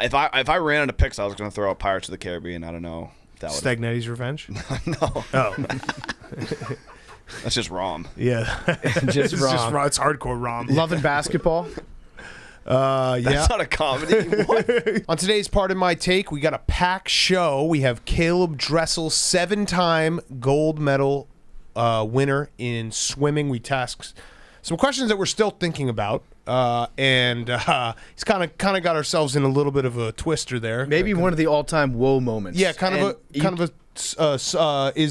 If I ran into picks, I was going to throw out Pirates of the Caribbean. I don't know if that would. Stagnetti's Revenge? No. Oh. That's just Rom. Yeah. Just It's Rom. It's hardcore Rom. Love and Basketball. Yeah. That's not a comedy. What? On today's Part of My Take, we got a packed show. We have Caeleb Dressel, 7-time gold medal winner in swimming. We tasked some questions that we're still thinking about, and he's kind of got ourselves in a little bit of a twister there. Maybe one of the all-time woe moments. Yeah, is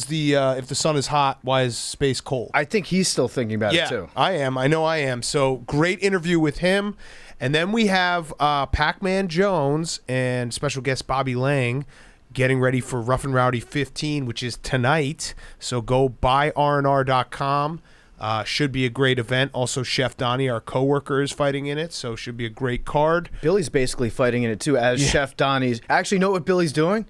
the if the sun is hot, why is space cold? I think he's still thinking about it too. I am. I know I am. So great interview with him. And then we have Pac-Man Jones and special guest Bobby Lang getting ready for Rough and Rowdy 15, which is tonight. So go buy rnr.com. Should be a great event. Also, Chef Donnie, our coworker, is fighting in it, so should be a great card. Billy's basically fighting in it too, as Chef Donnie's. Actually, know what Billy's doing?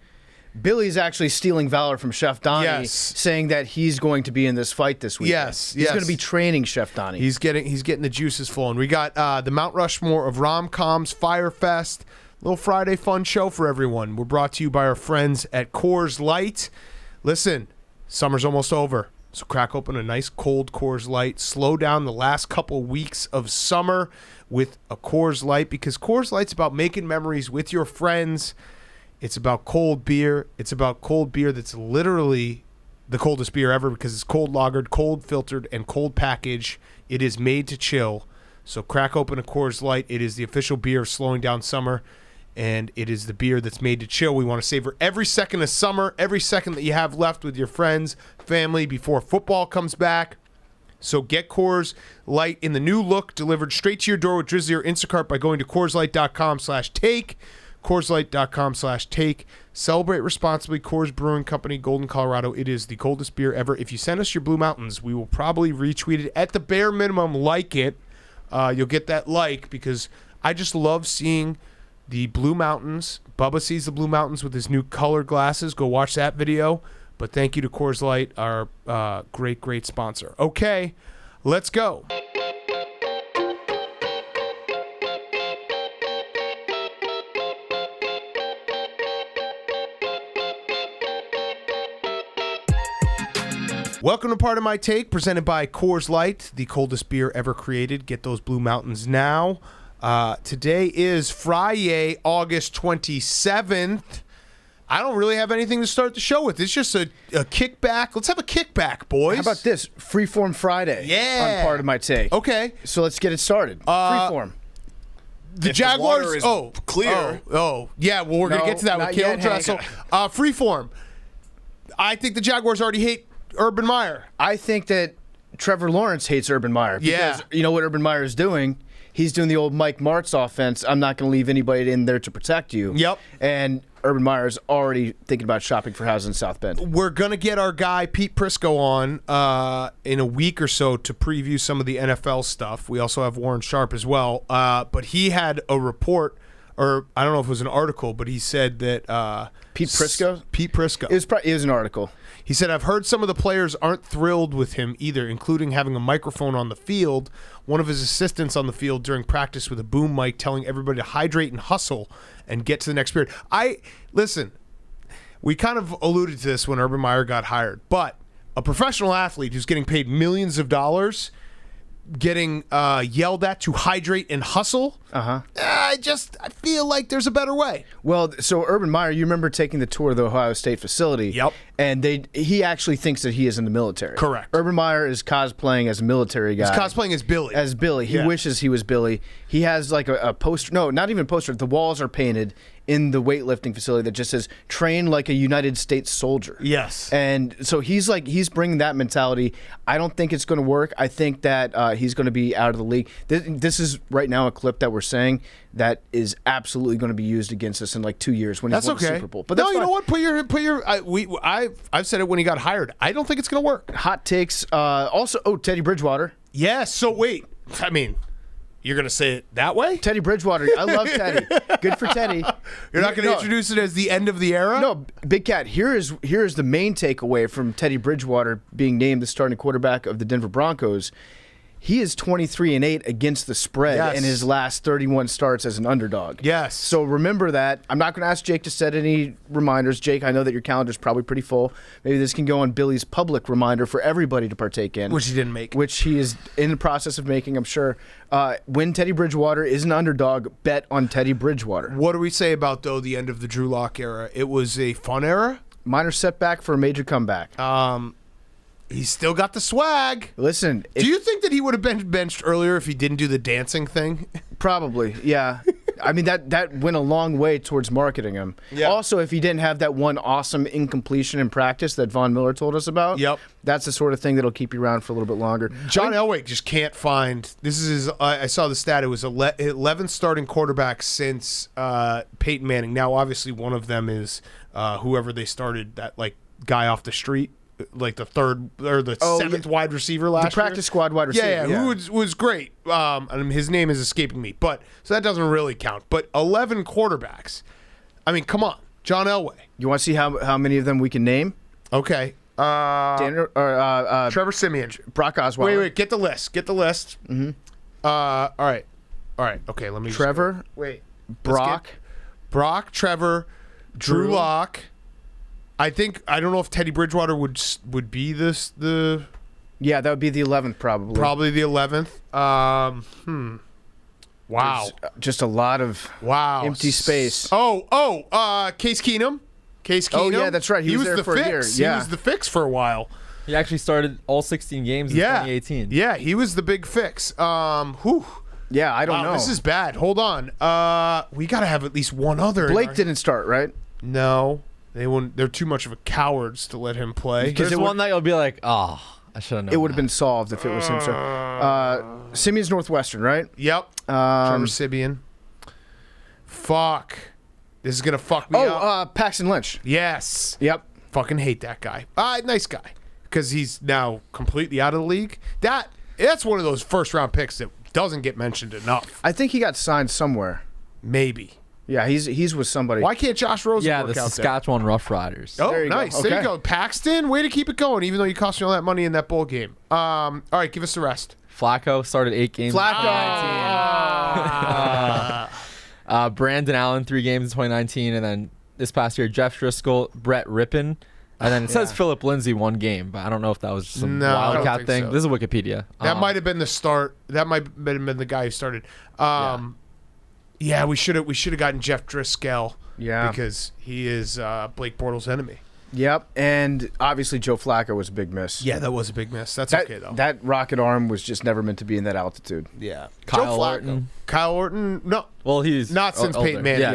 Billy's actually stealing valor from Chef Donnie, saying that he's going to be in this fight this weekend. Yes, he's going to be training Chef Donnie. He's getting the juices flowing. We got the Mount Rushmore of Rom-coms, Firefest, little Friday fun show for everyone. We're brought to you by our friends at Coors Light. Listen, summer's almost over, so crack open a nice cold Coors Light. Slow down the last couple weeks of summer with a Coors Light, because Coors Light's about making memories with your friends. It's about cold beer. It's about cold beer that's literally the coldest beer ever, because it's cold lagered, cold filtered, and cold packaged. It is made to chill. So crack open a Coors Light. It is the official beer of slowing down summer, and it is the beer that's made to chill. We want to savor every second of summer, every second that you have left with your friends, family, before football comes back. So get Coors Light in the new look, delivered straight to your door with Drizzly or Instacart by going to CoorsLight.com/take. CoorsLight.com/take. Celebrate responsibly. Coors Brewing Company, Golden, Colorado. It is the coldest beer ever. If you send us your Blue Mountains, we will probably retweet it. At the bare minimum, like it. You'll get that like, because I just love seeing the Blue Mountains. Bubba sees the Blue Mountains with his new colored glasses. Go watch that video. But thank you to Coors Light, our great sponsor. Okay, let's go. Welcome to Part of My Take, presented by Coors Light, the coldest beer ever created. Get those Blue Mountains now. Today is Friday, August 27th. I don't really have anything to start the show with. It's just a kickback. Let's have a kickback, boys. How about this? Freeform Friday. Yeah. On Part of My Take. Okay. So let's get it started. Freeform. The Jaguars. The water is clear. Yeah, well, we're going to get to that with Caeleb Dressel. Freeform. I think the Jaguars already hate Urban Meyer. I think that Trevor Lawrence hates Urban Meyer. Because you know what Urban Meyer is doing? He's doing the old Mike Martz offense. I'm not going to leave anybody in there to protect you. Yep. And Urban Meyer is already thinking about shopping for houses in South Bend. We're going to get our guy Pete Prisco on in a week or so to preview some of the NFL stuff. We also have Warren Sharp as well. But he had a report, or I don't know if it was an article, but he said that Pete Prisco? Pete Prisco. It was an article. He said, I've heard some of the players aren't thrilled with him either, including having a microphone on the field. One of his assistants on the field during practice with a boom mic telling everybody to hydrate and hustle and get to the next period. Listen, we kind of alluded to this when Urban Meyer got hired, but a professional athlete who's getting paid millions of dollars getting yelled at to hydrate and hustle, I feel like there's a better way. Well, so Urban Meyer, you remember taking the tour of the Ohio State facility. Yep. And he actually thinks that he is in the military. Correct. Urban Meyer is cosplaying as a military guy. He's cosplaying as Billy. As Billy. He wishes he was Billy. He has like a poster. No, not even a poster. The walls are painted in the weightlifting facility that just says, train like a United States soldier. Yes. And so he's bringing that mentality. I don't think it's going to work. I think that he's going to be out of the league. This is right now a clip that we're saying that is absolutely going to be used against us in like 2 years when he's won the Super Bowl. But you know what? Put your. I've said it when he got hired. I don't think it's going to work. Hot takes. Also, Teddy Bridgewater. Yes. So wait. I mean, you're going to say it that way? Teddy Bridgewater. I love Teddy. Good for Teddy. You're not going to introduce it as the end of the era? No, Big Cat. Here is the main takeaway from Teddy Bridgewater being named the starting quarterback of the Denver Broncos. he is 23-8 against the spread in his last 31 starts as an underdog. Yes. So remember that. I'm not going to ask Jake to set any reminders. Jake, I know that your calendar's probably pretty full. Maybe this can go on Billy's public reminder for everybody to partake in. Which he didn't make. Which he is in the process of making, I'm sure. When Teddy Bridgewater is an underdog, bet on Teddy Bridgewater. What do we say about, though, the end of the Drew Lock era? It was a fun era. Minor setback for a major comeback. He's still got the swag. Listen. Do you think that he would have been benched earlier if he didn't do the dancing thing? Probably, yeah. I mean, that went a long way towards marketing him. Yeah. Also, if he didn't have that one awesome incompletion in practice that Von Miller told us about, that's the sort of thing that'll keep you around for a little bit longer. John Elway just can't find. This is his. I saw the stat. It was 11th starting quarterback since Peyton Manning. Now, obviously, one of them is whoever they started, that like guy off the street. Like the third or the seventh wide receiver last year. The practice squad wide receiver. Yeah. Who was great. And his name is escaping me. But so that doesn't really count. But 11 quarterbacks. I mean, come on. John Elway. You want to see how many of them we can name? Okay. Trevor Siemian. Brock Osweiler. Wait. Get the list. Mm-hmm. All right. Okay, let me Trevor. Brock, Trevor, Drew Lock. I don't know if Teddy Bridgewater would be the. Yeah, that would be the 11th probably. Probably the 11th. Wow. There's just a lot of empty space. Case Keenum. Oh yeah, that's right. He was there for a year. He was the fix for a while. He actually started all 16 games in 2018. Yeah, he was the big fix. Yeah, I don't know. This is bad. Hold on. We got to have at least one other. Blake didn't start, right? No. They won't. They're too much of a cowards to let him play. There's one that you'll be like, I should have known. It would have been solved if it was him. So, Simeon's Northwestern, right? Yep. Trevor Siemian. Fuck. This is gonna fuck me up. Paxton Lynch. Yes. Yep. Fucking hate that guy. Nice guy, because he's now completely out of the league. That's one of those first round picks that doesn't get mentioned enough. I think he got signed somewhere. Maybe. Yeah, he's with somebody. Why can't Josh Rosen work out there? Yeah, the Saskatchewan Roughriders. Oh, there you nice. go. There you Okay. go. Paxton, way to keep it going, even though you cost me all that money in that bowl game. All right, give us the rest. Flacco started 8 games. Brandon Allen 3 games in 2019, and then this past year Jeff Driscoll, Brett Rippin, and then it says Philip Lindsay 1 game, but I don't know if that was some wildcat thing. So. This is Wikipedia. That might have been the start. That might have been the guy who started. Yeah, we should have gotten Jeff Driscoll. Yeah, because he is Blake Bortles' enemy. Yep, and obviously Joe Flacco was a big miss. Yeah, that was a big miss. That's okay though. That rocket arm was just never meant to be in that altitude. Yeah, Kyle Orton. Kyle Orton. No, well, he's not since Peyton Manning.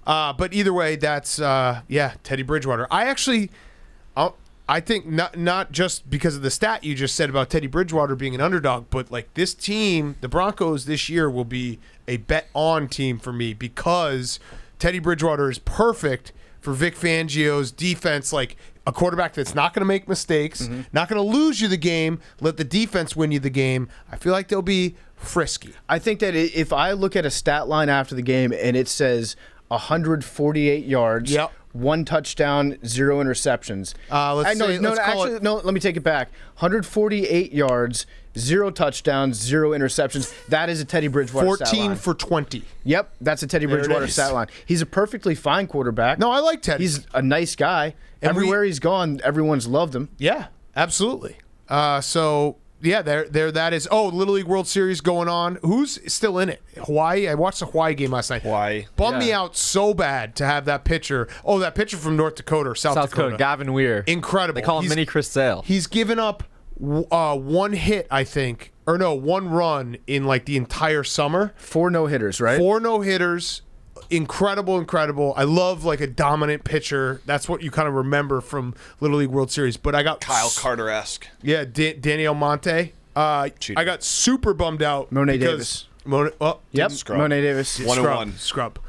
Yeah. But either way, that's Teddy Bridgewater. I think not just because of the stat you just said about Teddy Bridgewater being an underdog, but like this team, the Broncos this year will be a bet on team for me because Teddy Bridgewater is perfect for Vic Fangio's defense, like a quarterback that's not going to make mistakes, not going to lose you the game, let the defense win you the game. I feel like they'll be frisky. I think that if I look at a stat line after the game and it says 148 yards, 1 touchdown, 0 interceptions. Let me take it back. 148 yards, 0 touchdowns, 0 interceptions. That is a Teddy Bridgewater stat line. 14 for 20. Yep, that's a Teddy Bridgewater stat line. He's a perfectly fine quarterback. No, I like Teddy. He's a nice guy. Everywhere he's gone, everyone's loved him. Yeah, absolutely. There that is. Oh, Little League World Series going on. Who's still in it? Hawaii. I watched the Hawaii game last night. Hawaii. Bummed me out so bad to have that pitcher. Oh, that pitcher from North Dakota or South Dakota. Gavin Weir. Incredible. They call him Mini Chris Sale. He's given up 1 hit, I think, or no, 1 run in like the entire summer. 4 no-hitters, right? 4 no-hitters. Incredible. I love like a dominant pitcher. That's what you kind of remember from Little League World Series. But I got Kyle Carter-esque. Yeah, Daniel Monte. I got super bummed out. Monet Davis. Monet Davis. 1-1. Scrub.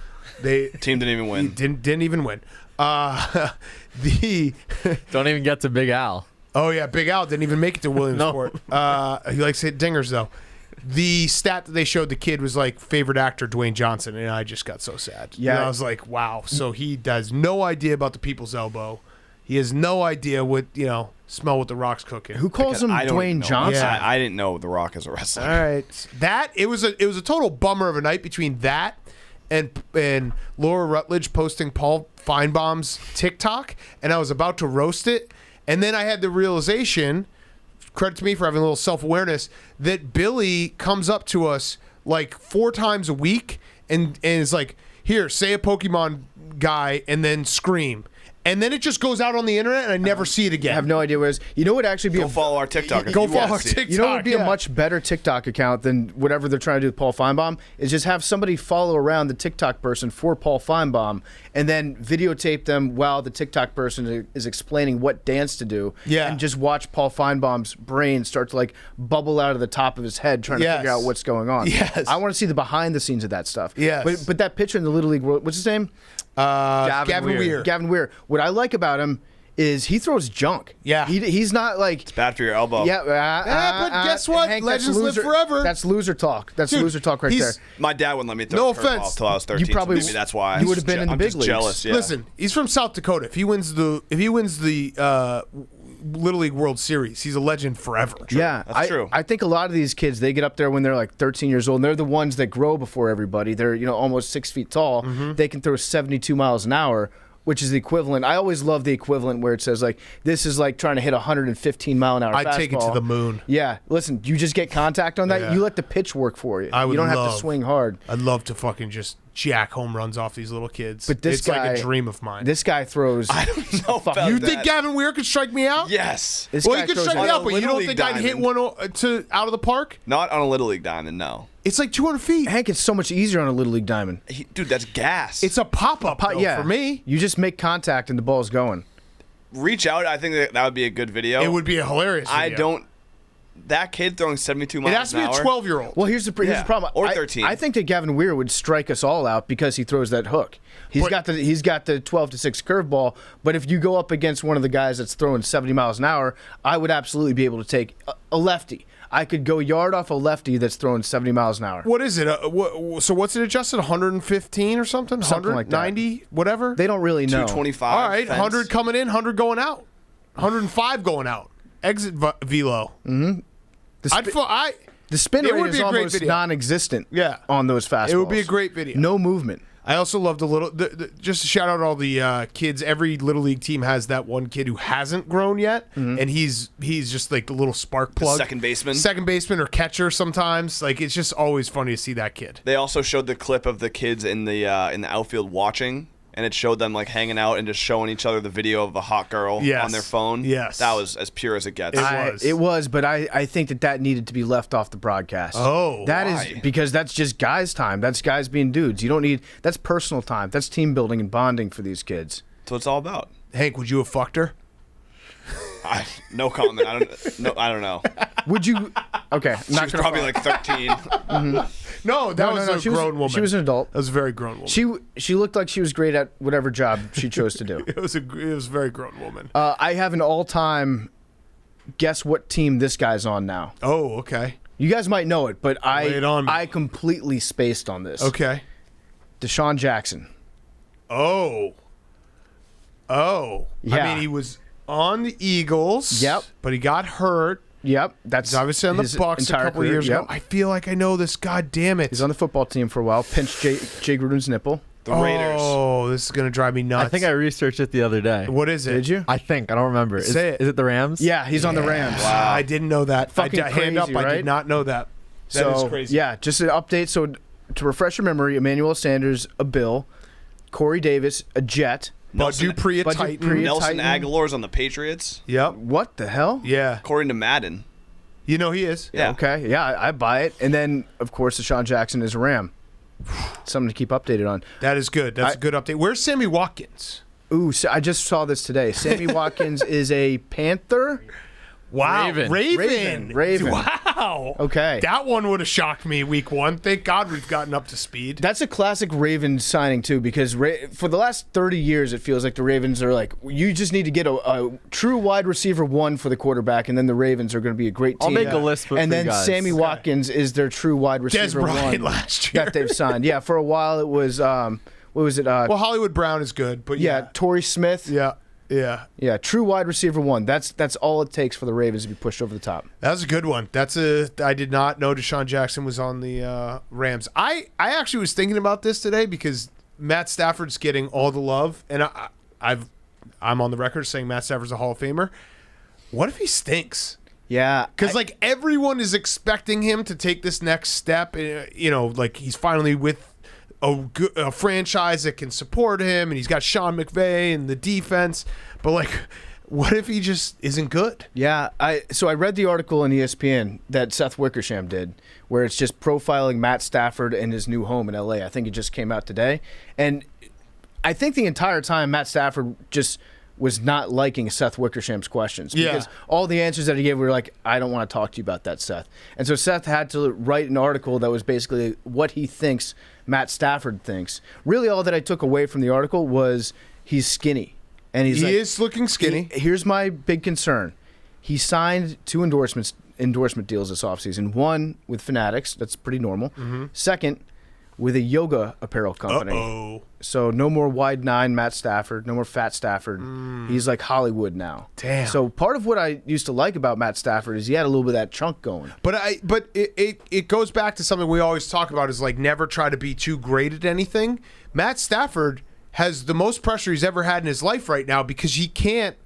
Team didn't even win. Didn't even win. Don't even get to Big Al. Oh yeah, Big Al didn't even make it to Williamsport. He likes to hit dingers though. The stat that they showed the kid was like favorite actor Dwayne Johnson, and I just got so sad. Yeah, I was like, wow. So he has no idea about the people's elbow. He has no idea what smell what the Rock's cooking. Who calls him I don't even Dwayne know. Johnson? Yeah. I didn't know The Rock is a wrestler. All right, it was a total bummer of a night between that and Laura Rutledge posting Paul Feinbaum's TikTok, and I was about to roast it, and then I had the realization, credit to me for having a little self-awareness, that Billy comes up to us like 4 times a week and is like, here, say a Pokemon guy and then scream. And then it just goes out on the internet, and I never see it again. I have no idea where it is. You know what would actually be Go follow our TikTok. Go follow our TikTok. You know what would be a much better TikTok account than whatever they're trying to do with Paul Feinbaum is just have somebody follow around the TikTok person for Paul Feinbaum and then videotape them while the TikTok person is explaining what dance to do. Yeah. And just watch Paul Feinbaum's brain start to like bubble out of the top of his head trying to Yes. figure out what's going on. Yes. I want to see the behind the scenes of that stuff. Yes. But that picture in the Little League World, what's his name? Gavin Weir. Gavin Weir. What I like about him is he throws junk. Yeah. He's not like... It's bad for your elbow. Yeah, but guess what? Hank, Legends that's live forever. That's loser talk. That's Dude, loser talk right there. he's- My dad wouldn't let me throw No a curveball offense. until I was 13. You probably- so maybe that's why. you would have been in the I'm big just leagues. jealous. Yeah. Listen, he's from South Dakota. If he wins the Little League World Series, he's a legend forever. Yeah, That's true. I think a lot of these kids, they get up there when they're like 13 years old, and they're the ones that grow before everybody. They're almost 6 feet tall. Mm-hmm. They can throw 72 miles an hour, which is the equivalent. I always love the equivalent where it says like this is like trying to hit 115 mile an hour. I'd take it to fastball. the moon. Yeah, listen, you just get contact on that. Yeah. You let the pitch work for you. I would You don't have love- to swing hard. I'd love to fucking just jack home runs off these little kids. But this it's guy, like a dream of mine. This guy throws. I don't know about You that. think Gavin Weir could strike me out? Yes. This Well, guy he could throws strike it- me On out, a but you Little don't League think I'd hit diamond. one to out of the park? Not on a Little League diamond, no. It's like 200 feet. Hank, it's so much easier on a Little League diamond. Dude, that's gas. It's a pop-up, though, Yeah, for me. you just make contact and the ball's going. Reach out. I think that would be a good video. It would be a hilarious video. I don't. That kid throwing 72 It miles has to be an a hour. 12-year-old. Well, here's the Yeah, problem. or I- 13. I think that Gavin Weir would strike us all out because he throws that hook. He's got the 12-6 curveball. But if you go up against one of the guys that's throwing 70 miles an hour, I would absolutely be able to take a lefty. I could go yard off a lefty that's throwing 70 miles an hour. What is it? So what's it adjusted? 115 or something? Something like that. 190? Whatever? They don't really know. 225. All right, fence. 100 coming in, 100 going out. 105 going out. Exit velo. The, spi- the spin It rate would is be a great almost video. non-existent Yeah. on those fastballs. It would be a great video. No movement. I also loved just to shout out all the kids. Every Little League team has that one kid who hasn't grown yet, and he's just like the little spark plug. Second baseman. Second baseman or catcher sometimes. Like, it's just always funny to see that kid. They also showed the clip of the kids in the outfield watching, and it showed them like hanging out and just showing each other the video of a hot girl Yes. on their phone. Yes. That was as pure as it gets. It was. But I think that needed to be left off the broadcast. Oh, that is why? because that's just guys' time. That's guys being dudes. You don't need that's personal time. That's team building and bonding for these kids. That's what it's all about. Hank, would you have fucked her? No comment. I don't know. Would you? Okay, She was probably like 13. No, that was a she was- grown woman. she was an adult. That was a very grown woman. She looked like she was great at whatever job she chose to do. It was a very grown woman. I have an all-time. Guess what team this guy's on now? Oh, okay. You guys might know it, but Lay it on me. I completely spaced on this. Okay. Deshaun Jackson. Oh. I Yeah. mean, he was on the Eagles. Yep. But he got hurt. Yep, that's He's obviously on the his Bucks a entire couple career. years Yep. ago. I feel like I know this. God damn it. He's on the football team for a while. Pinched Jay Gruden's nipple. The Raiders. Oh, this is gonna drive me nuts. I think I researched it the other day. What is it? Did you? I think. I don't remember. Say it. Is it the Rams? Yeah, he's on the Rams. Wow. I didn't know that. Fucking hand up. crazy, I right? did not know that. That is crazy. Yeah, just an update. So to refresh your memory, Emmanuel Sanders, a Bill, Corey Davis, a Jet. Bud Dupree, a Bud Titan. Dupree, a Nelson Titan. Aguilar's on the Patriots, Yep. What the hell? Yeah. according to Madden. You know he is. Yeah. Okay, yeah, I buy it. And then, of course, Deshaun Jackson is a Ram. Something to keep updated on. That is good. That's a good update. Where's Sammy Watkins? Ooh, so I just saw this today. Sammy Watkins is a Panther. Wow. Raven. Raven. Wow. Okay. That one would have shocked me week one. Thank God we've gotten up to speed. That's a classic Ravens signing, too, because for the last 30 years, it feels like the Ravens are like, you just need to get a true wide receiver one for the quarterback, and then the Ravens are going to be a great team. I'll make a list for And you then guys. Sammy Watkins is their true wide receiver Bryant one last year. that they've signed. Yeah, for a while it was, what was it? Well, Hollywood Brown is good, but yeah, Torrey Smith. Yeah. Yeah, true wide receiver one. That's all it takes for the Ravens to be pushed over the top. That was a good one. I did not know Deshaun Jackson was on the Rams. I actually was thinking about this today because Matt Stafford's getting all the love, and I'm on the record saying Matt Stafford's a Hall of Famer. What if he stinks? Yeah, because like everyone is expecting him to take this next step. Like he's finally with a franchise that can support him, and he's got Sean McVay and the defense. But like, what if he just isn't good? Yeah, so I read the article in ESPN that Seth Wickersham did, where it's just profiling Matt Stafford and his new home in LA. I think it just came out today, and I think the entire time Matt Stafford just was not liking Seth Wickersham's questions because all the answers that he gave were like, I don't want to talk to you about that, Seth. And so Seth had to write an article that was basically what he thinks Matt Stafford thinks. Really, all that I took away from the article was he's skinny. And he is looking skinny. Here's my big concern. He signed 2 endorsement deals this offseason. One with Fanatics. That's pretty normal. Mm-hmm. Second, with a yoga apparel company. Uh-oh. So no more wide 9 Matt Stafford, no more fat Stafford. He's like Hollywood now. Damn. So part of what I used to like about Matt Stafford is he had a little bit of that chunk going. But it goes back to something we always talk about is like never try to be too great at anything. Matt Stafford has the most pressure he's ever had in his life right now because he can't.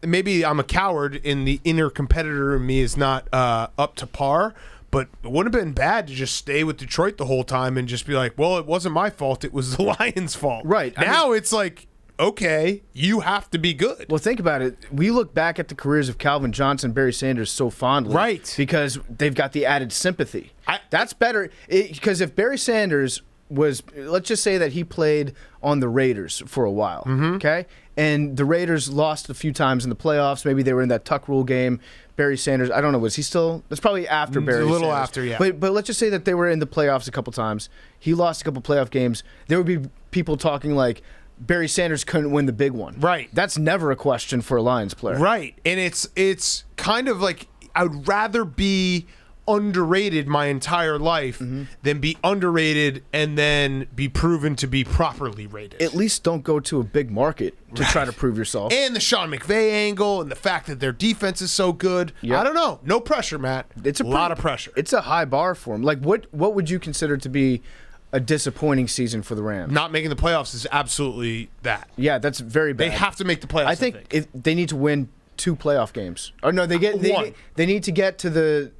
Maybe I'm a coward and the inner competitor in me is not up to par. But it wouldn't have been bad to just stay with Detroit the whole time and just be like, well, it wasn't my fault. It was the Lions' fault. Right. Now it's like, okay, you have to be good. Well, think about it. We look back at the careers of Calvin Johnson, Barry Sanders so fondly. Right. Because they've got the added sympathy. That's better. Because if Barry Sanders was, let's just say that he played on the Raiders for a while, okay? And the Raiders lost a few times in the playoffs. Maybe they were in that Tuck Rule game. Barry Sanders, I don't know, was he still? That's probably after Barry Sanders. A little after, yeah. But let's just say that they were in the playoffs a couple times. He lost a couple playoff games. There would be people talking like Barry Sanders couldn't win the big one. Right. That's never a question for a Lions player. Right. And it's kind of like I would rather be underrated my entire life than be underrated and then be proven to be properly rated. At least don't go to a big market to try to prove yourself. And the Sean McVay angle and the fact that their defense is so good. Yep. I don't know. No pressure, Matt. It's a lot of pressure. It's a high bar for him. Like what would you consider to be a disappointing season for the Rams? Not making the playoffs is absolutely that. Yeah, that's very bad. They have to make the playoffs. I think they need to win 2 playoff games. Or no, they need to get to the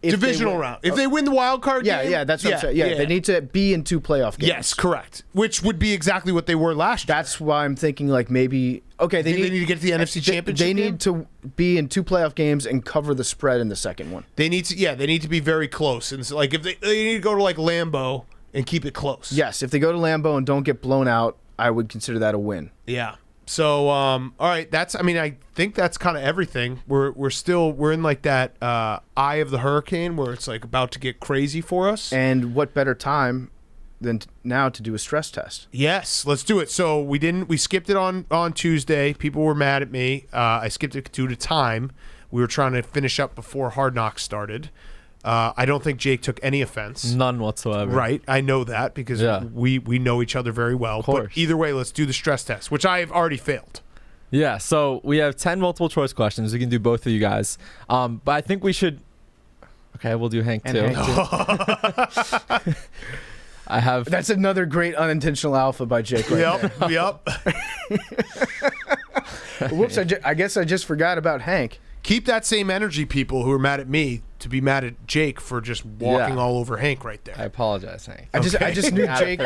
divisional round. If they win the wild card game. Yeah, that's what I'm saying. Yeah, they need to be in 2 playoff games. Yes, correct. Which would be exactly what they were last year. That's why I'm thinking like maybe they need to get to the NFC Championship. They need to be in 2 playoff games and cover the spread in the second one. They need to be very close. And so, like if they need to go to like Lambeau and keep it close. Yes, if they go to Lambeau and don't get blown out, I would consider that a win. Yeah. So, all right, I think that's kind of everything. We're in like that eye of the hurricane where it's like about to get crazy for us. And what better time than now to do a stress test? Yes, let's do it. So we skipped it on Tuesday. People were mad at me. I skipped it due to time. We were trying to finish up before Hard Knocks started. I don't think Jake took any offense. None whatsoever. Right. I know that because we know each other very well. But either way, let's do the stress test, which I have already failed. Yeah, so we have 10 multiple choice questions. We can do both of you guys. But I think we should... Okay, we'll do Hank too. I have... That's another great unintentional alpha by Jake right there. Yep. Whoops, I guess I just forgot about Hank. Keep that same energy, people who are mad at me, to be mad at Jake for just walking all over Hank right there. I apologize, Hank. I just knew Jake.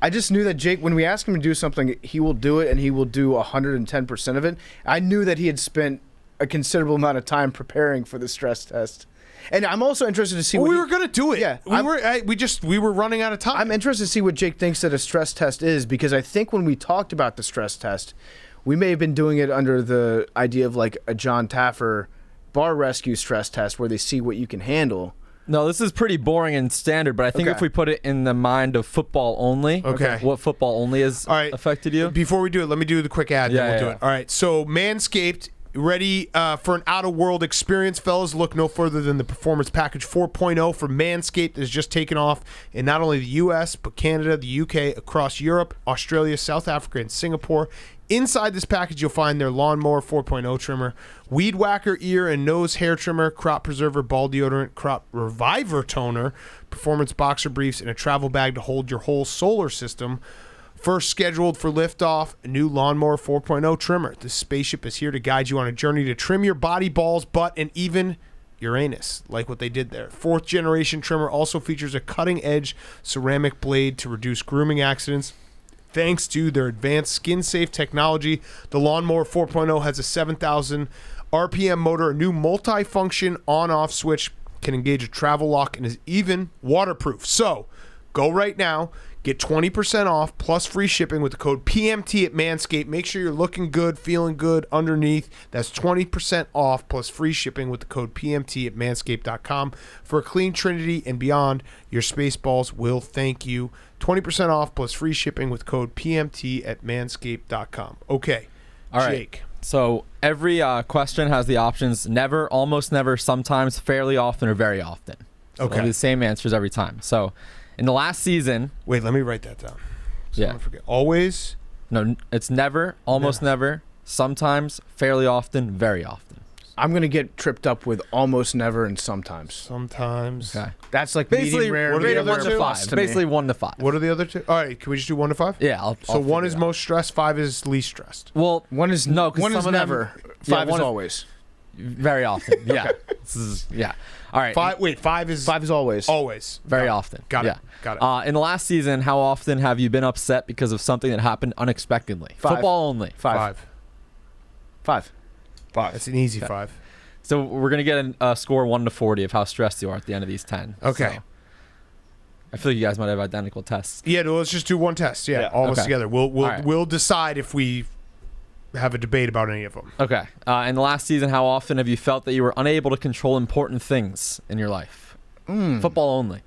I just knew that Jake, when we ask him to do something, he will do it, and he will do 110% of it. I knew that he had spent a considerable amount of time preparing for the stress test. And I'm also interested to see. We were going to do it. Yeah, we were running out of time. I'm interested to see what Jake thinks that a stress test is, because I think when we talked about the stress test, we may have been doing it under the idea of like a John Taffer bar rescue stress test where they see what you can handle. No, this is pretty boring and standard, but I think if we put it in the mind of football only, what football only has affected you. Before we do it, let me do the quick ad, then we'll do it. Yeah. All right, so Manscaped Ready for an out-of-world experience, fellas? Look no further than the Performance Package 4.0 from Manscaped that has just taken off in not only the U.S., but Canada, the U.K., across Europe, Australia, South Africa, and Singapore. Inside this package, you'll find their Lawnmower 4.0 trimmer, Weed Whacker ear and nose hair trimmer, Crop Preserver ball deodorant, Crop Reviver toner, Performance boxer briefs, and a travel bag to hold your whole solar system. First scheduled for liftoff, a new Lawnmower 4.0 trimmer. This spaceship is here to guide you on a journey to trim your body, balls, butt, and even your anus, like what they did there. 4th generation trimmer also features a cutting-edge ceramic blade to reduce grooming accidents. Thanks to their advanced skin-safe technology, the Lawnmower 4.0 has a 7,000 RPM motor, a new multi-function on-off switch, can engage a travel lock, and is even waterproof. So, go right now. Get 20% off plus free shipping with the code PMT at Manscaped. Make sure you're looking good, feeling good underneath. That's 20% off plus free shipping with the code PMT at manscaped.com. For a clean trinity and beyond, your space balls will thank you. 20% off plus free shipping with code PMT at manscaped.com. Okay, All right. Jake. So every question has the options never, almost never, sometimes, fairly often, or very often. So Okay. it'll be the same answers every time. So in the last season, Wait, let me write that down. So I Yeah. don't forget. Always. no, it's never, almost never, sometimes, fairly often, very often. I'm going to get tripped up with almost never and sometimes. Sometimes. Okay. That's like Basically, medium rare. what are the medium other rare two? plus 5. to me. Basically 1 to 5. What are the other two? All right, can we just do 1 to 5? Yeah. So 1 is most stressed, 5 is least stressed. Well, One is no, 'cause one is some of them- never. Yeah, 5 one is is- always. very often. Yeah. This is, yeah. All right. 5 is 5 is always. always. Very Got it. often. Got it. Yeah. Got it. In the last season, how often have you been upset because of something that happened unexpectedly? 5. Football only. 5. 5. That's an easy 5. So we're gonna get a score 1 to 40 of how stressed you are at the end of these 10. Okay. So I feel like you guys might have identical tests. Yeah, no, let's just do one test. Yeah, Yeah. all of us Okay. together. We'll right. we'll decide if we have a debate about any of them. Okay. In the last season, how often have you felt that you were unable to control important things in your life? Football only.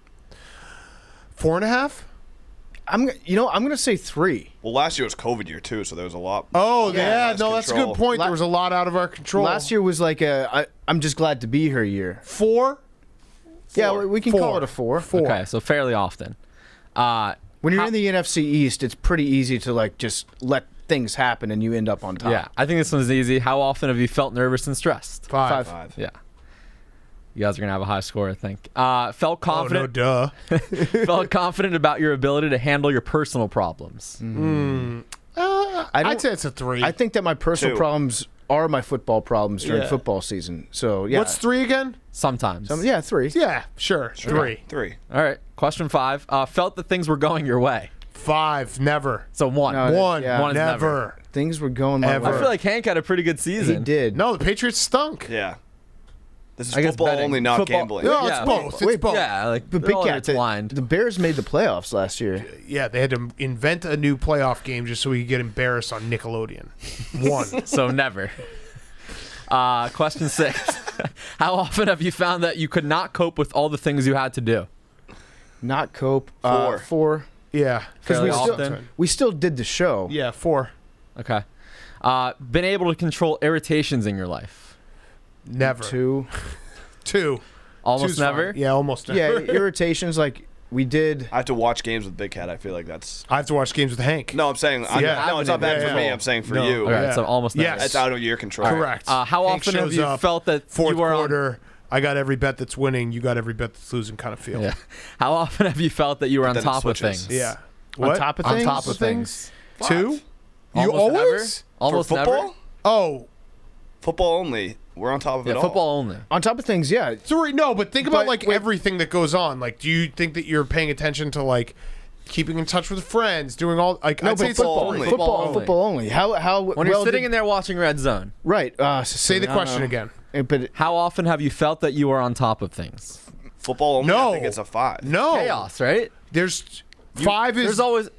4.5. I'm going to say 3. Well, last year was COVID year too, so there was a lot. Oh Yeah, yeah, less no, that's a control. good point. There was a lot out of our control. Last year was like I'm just glad to be here year. 4. Yeah, Four. we can call it a 4. 4. Okay, so fairly often. When you're in the NFC East, it's pretty easy to like just let things happen and you end up on top. Yeah, I think this one's easy. How often have you felt nervous and stressed? 5. 5. Yeah. You guys are gonna have a high score, I think. Felt Oh no, confident. duh. Felt confident about your ability to handle your personal problems. I'd say it's a 3. I think that my personal 2. problems are my football problems during Yeah. football season. So yeah, What's 3 again? Sometimes. yeah, 3. Yeah, sure. 3. 3. All right. Question 5. Felt that things were going your way. 5. Never. So 1. No, 1. yeah. One is Never. Things were going my Ever. way. I feel like Hank had a pretty good He season. did. No, the Patriots stunk. Yeah. This is I guess football betting. only, not Football- gambling. No, Yeah. it's both. Wait, It's both. Yeah, like The they're big all cat. intertwined. The Bears made the playoffs last year. Yeah, they had to invent a new playoff game just so we could get embarrassed on Nickelodeon. 1. So never. Question 6. How often have you found that you could not cope with all the things you had to do? Not cope. 4. 4. Yeah. Because Fairly we often. still did the show. Yeah, 4. Okay. Been able to control irritations in your life? Never. 2. 2. Almost Two's never? fine. Yeah, almost never. Yeah, irritations like we did. I have to watch games with Big Cat. I feel like that's. I have to watch games with Hank. No, I'm saying. Yeah. No, it's not bad Yeah, for me. yeah. I'm saying for No. you. Okay, Yeah. so almost never. Yes. It's out of your control. Correct. How Hank often have shows you up, felt that fourth you were quarter, I got every bet that's winning, you got every bet that's losing kind of feel. Yeah. How often have you felt that you were on Then it top of switches. things? Yeah. On top of On things? top of things. 2? You Almost always? never? Almost for football? never? Oh. Football only. We're on top of it Yeah, all. football only. On top of things, yeah. Sorry, no, but think about But like wait. everything that goes on. Like, do you think that you're paying attention to like keeping in touch with friends, doing all like No, I'd say but it's like football three. only. Football only. How When well you're sitting did, in there watching Red Zone, right? Say the question again. But how often have you felt that you were on top of things? Football only. No. I think it's a 5. No. Chaos, right? There's 5 is There's always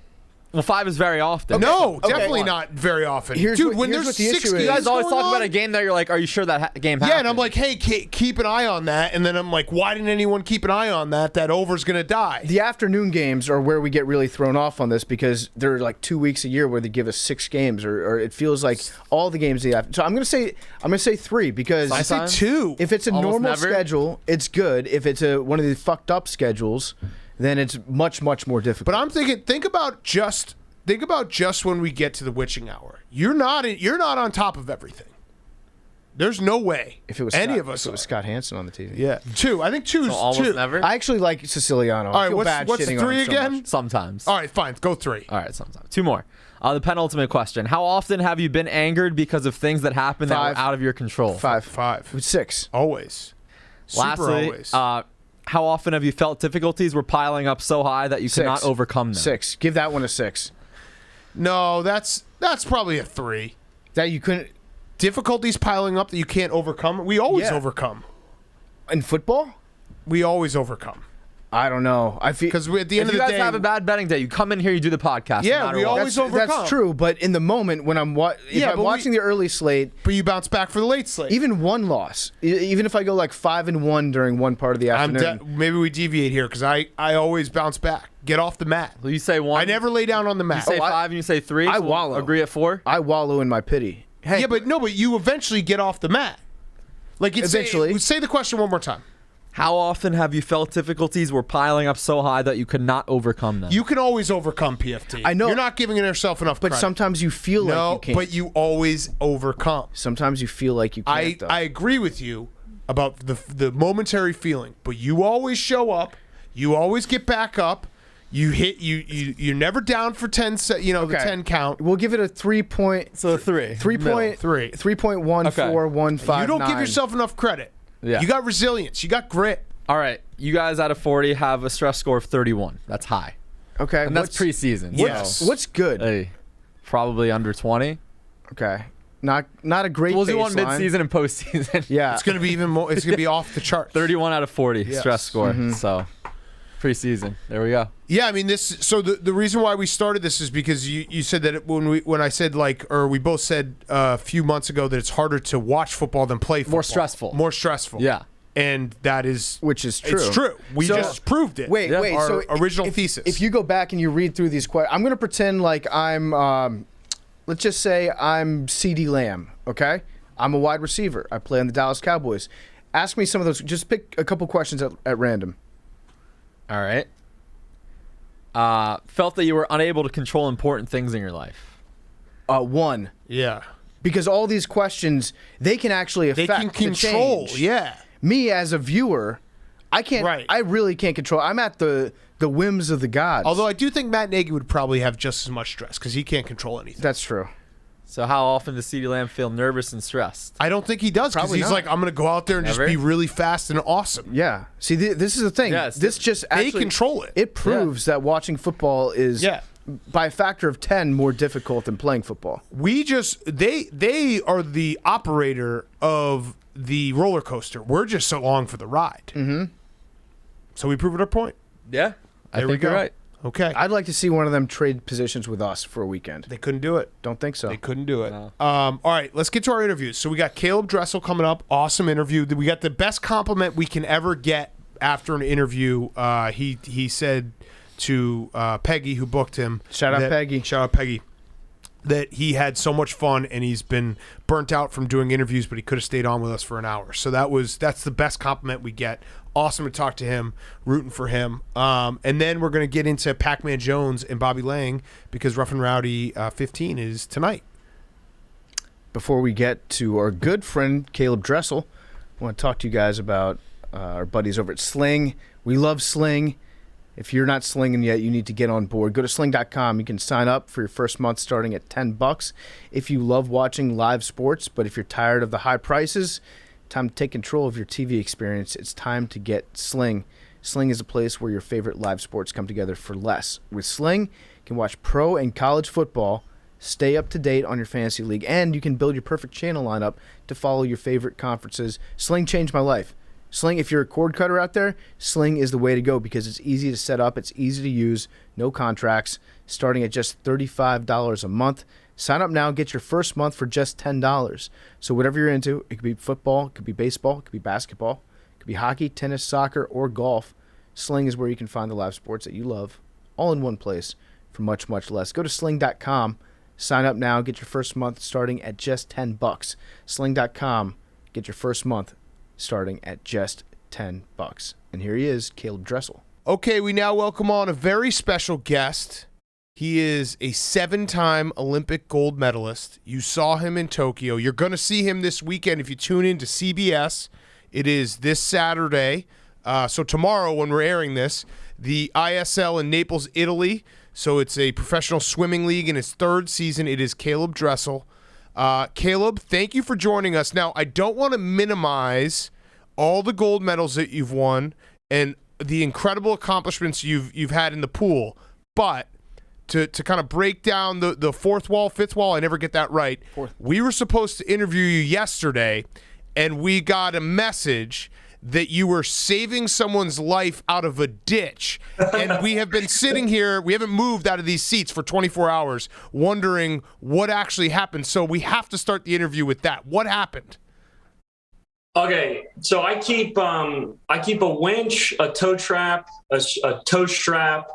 Well, 5 is very often. No, Okay. definitely not very often. Here's Dude, what- when here's there's what the 6 issue is. games You guys always going talk about on- a game that you're like, are you sure that game happened? Yeah, and I'm like, hey, keep an eye on that. And then I'm like, why didn't anyone keep an eye on that? That over's going to die. The afternoon games are where we get really thrown off on this because there are like 2 weeks a year where they give us 6 games, or it feels like all the games they have. So I'm gonna say 3 because I say Sometimes. 2. if it's a Almost normal never. schedule, it's good. If it's one of these fucked up schedules, then it's much more difficult. But I'm thinking, think about just when we get to the witching hour. You're not on top of everything. There's no way if it was any Scott, of us. if it was are. Scott Hansen on the TV. Yeah, 2. I think 2's So almost 2. never? I actually like Siciliano. All right, I feel bad what's shitting 3 on him so again? much. Sometimes. All right, fine. Go 3. All right, sometimes. 2 more. The penultimate question. How often have you been angered because of things that happened that 5. were out of your control? 5. 5. 6. Always. Super Lastly, always. how often have you felt difficulties were piling up so high that you 6. cannot overcome them? 6. Give that one a 6. No, that's probably a 3. That you couldn't Difficulties piling up that you can't overcome. We always Yeah. overcome. in football. We always overcome. I don't know. I feel Because at the end If of you the guys day, have a bad betting day, you come in here, you do the podcast. Yeah, no matter we what. always overcome. that's true. But in the moment when I'm Yeah, I'm but watching the early slate, but you bounce back for the late slate. even one loss, even if I go like 5-1 during one part of the afternoon, Maybe we deviate here because I always bounce back. Get off the mat. Well, you say 1. I never lay down on the You mat. say Oh, 5 and you say 3. I so we'll wallow. Agree at 4. I wallow in my pity. Hey, Yeah, but you eventually get off the mat. Like it's Eventually. Say the question one more time. How often have you felt difficulties were piling up so high that you could not overcome them? You can always overcome PFT. I know. You're not giving yourself enough but credit. sometimes you feel like no, you can't. but you always overcome. Sometimes you feel like you can't. I agree with you about the momentary feeling, but you always show up. You always get back up. You hit you're never down for 10 the 10 count. We'll give it a 3 point. So 3. 3. 3.1415. You don't give yourself enough credit. Yeah. You got resilience. You got grit. All right, you guys out of 40 have a stress score of 31. That's high. Okay, And that's preseason. Yes. What's good? Hey, probably under 20. Okay, not a great. We'll do one baseline. midseason and postseason. Yeah, It's gonna be even more. It's gonna be off the chart. 31 out of 40 Yes. stress score. So preseason. There we go. Yeah, I mean this. So the reason why we started this is because you said that when I said we both said a few months ago that it's harder to watch football than play football. More stressful. Yeah. And that is which is true. It's true. We So- just proved it. Wait. Our So original if, thesis. If you go back and you read through these questions, I'm going to pretend like I'm. Let's just say I'm CeeDee Lamb. Okay, I'm a wide receiver. I play on the Dallas Cowboys. Ask me some of those. Just pick a couple questions at random. All right. Felt that you were unable to control important things in your life. One, yeah, because all these questions they can actually affect. they can control. The change. Yeah. Me as a viewer, I can't. Right. I really can't control. I'm at the whims of the gods. Although I do think Matt Nagy would probably have just as much stress because he can't control anything. that's true. So how often does CeeDee Lamb feel nervous and stressed? I don't think he does because Probably he's not. like, I'm going to go out there and Never? just be really fast and awesome. Yeah. See, this is the thing. Yes. This just They actually control it. It proves that watching football is Yeah. by a factor of 10 more difficult than playing football. We just they are the operator of the roller coaster. We're just along for the ride. Mm-hmm. So we proved our point. Yeah. I There we think you're go. right. Okay. I'd like to see one of them trade positions with us for a weekend. They couldn't do it. Don't think so. They couldn't do it. No. All right, let's get to our interviews. So we got Caeleb Dressel coming up. Awesome interview. We got the best compliment we can ever get after an interview. He said to Peggy, who booked him. Shout out Peggy. Shout out Peggy. That he had so much fun and he's been burnt out from doing interviews, but he could have stayed on with us for an hour. So that's the best compliment we get. Awesome to talk to him, rooting for him. And then we're going to get into Pac-Man Jones and Bobby Lang because Rough and Rowdy 15 is tonight. Before we get to our good friend Caeleb Dressel, I want to talk to you guys about our buddies over at Sling. We love Sling. If you're not slinging yet, you need to get on board. Go to sling.com. You can sign up for your first month starting at $10. If you love watching live sports, but if you're tired of the high prices, time to take control of your TV experience. It's time to get Sling. Sling is a place where your favorite live sports come together for less. With Sling, you can watch pro and college football, stay up to date on your fantasy league, and you can build your perfect channel lineup to follow your favorite conferences. Sling changed my life. Sling, if you're a cord cutter out there, Sling is the way to go because it's easy to set up, it's easy to use, no contracts, starting at just $35 a month. Sign up now and get your first month for just $10. So whatever you're into, it could be football, it could be baseball, it could be basketball, it could be hockey, tennis, soccer, or golf. Sling is where you can find the live sports that you love, all in one place for much, much less. Go to sling.com, sign up now, get your first month starting at just $10. Sling.com, get your first month starting at just $10. And here he is, Caeleb Dressel. Okay, we now welcome on a very special guest. He is a 7-time Olympic gold medalist. You saw him in Tokyo. You're going to see him this weekend if you tune in to CBS. It is this Saturday. So tomorrow when we're airing this, the ISL in Naples, Italy. So it's a professional swimming league in its 3rd season. It is Caeleb Dressel. Caeleb, thank you for joining us. Now, I don't want to minimize all the gold medals that you've won and the incredible accomplishments you've had in the pool, but to kind of break down the fourth wall, fifth wall, I never get that right. We were supposed to interview you yesterday, and we got a message that you were saving someone's life out of a ditch. And we have been sitting here, we haven't moved out of these seats for 24 hours, wondering what actually happened. So we have to start the interview with that. What happened? Okay, so I keep a winch, a tow trap, a tow strap,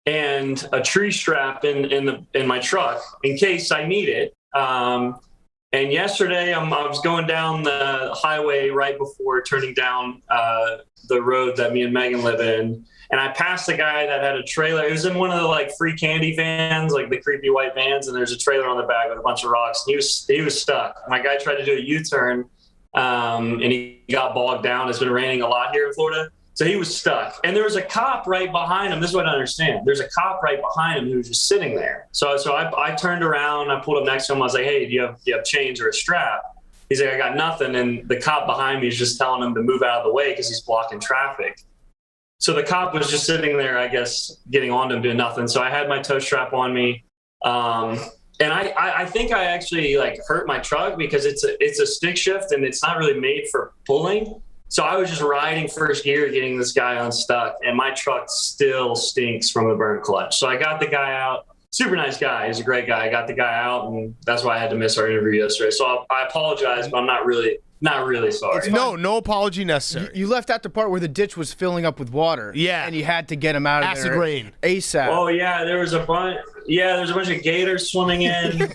and a tree strap in my truck in case I need it. And yesterday I was going down the highway right before turning down the road that me and Megan live in, and I passed a guy that had a trailer. It was in one of the like free candy vans, like the creepy white vans, and there's a trailer on the back with a bunch of rocks. And he was stuck. My guy tried to do a U-turn, and he got bogged down. It's been raining a lot here in Florida. So he was stuck. And there was a cop right behind him. This is what I don't understand. There's a cop right behind him who was just sitting there. So I turned around, I pulled up next to him. I was like, hey, do you have chains or a strap? He's like, I got nothing. And the cop behind me is just telling him to move out of the way because he's blocking traffic. So the cop was just sitting there, I guess, getting on to him, doing nothing. So I had my tow strap on me. And I think I actually like hurt my truck because it's a stick shift and it's not really made for pulling. So I was just riding first gear, getting this guy unstuck, and my truck still stinks from the burnt clutch. So I got the guy out. Super nice guy. He's a great guy. I got the guy out, and that's why I had to miss our interview yesterday. So I apologize, but I'm not really sorry. No apology necessary. You left out the part where the ditch was filling up with water. Yeah. And you had to get him out of Acid there. rain. ASAP. Oh, yeah. There was a bunch of gators swimming in.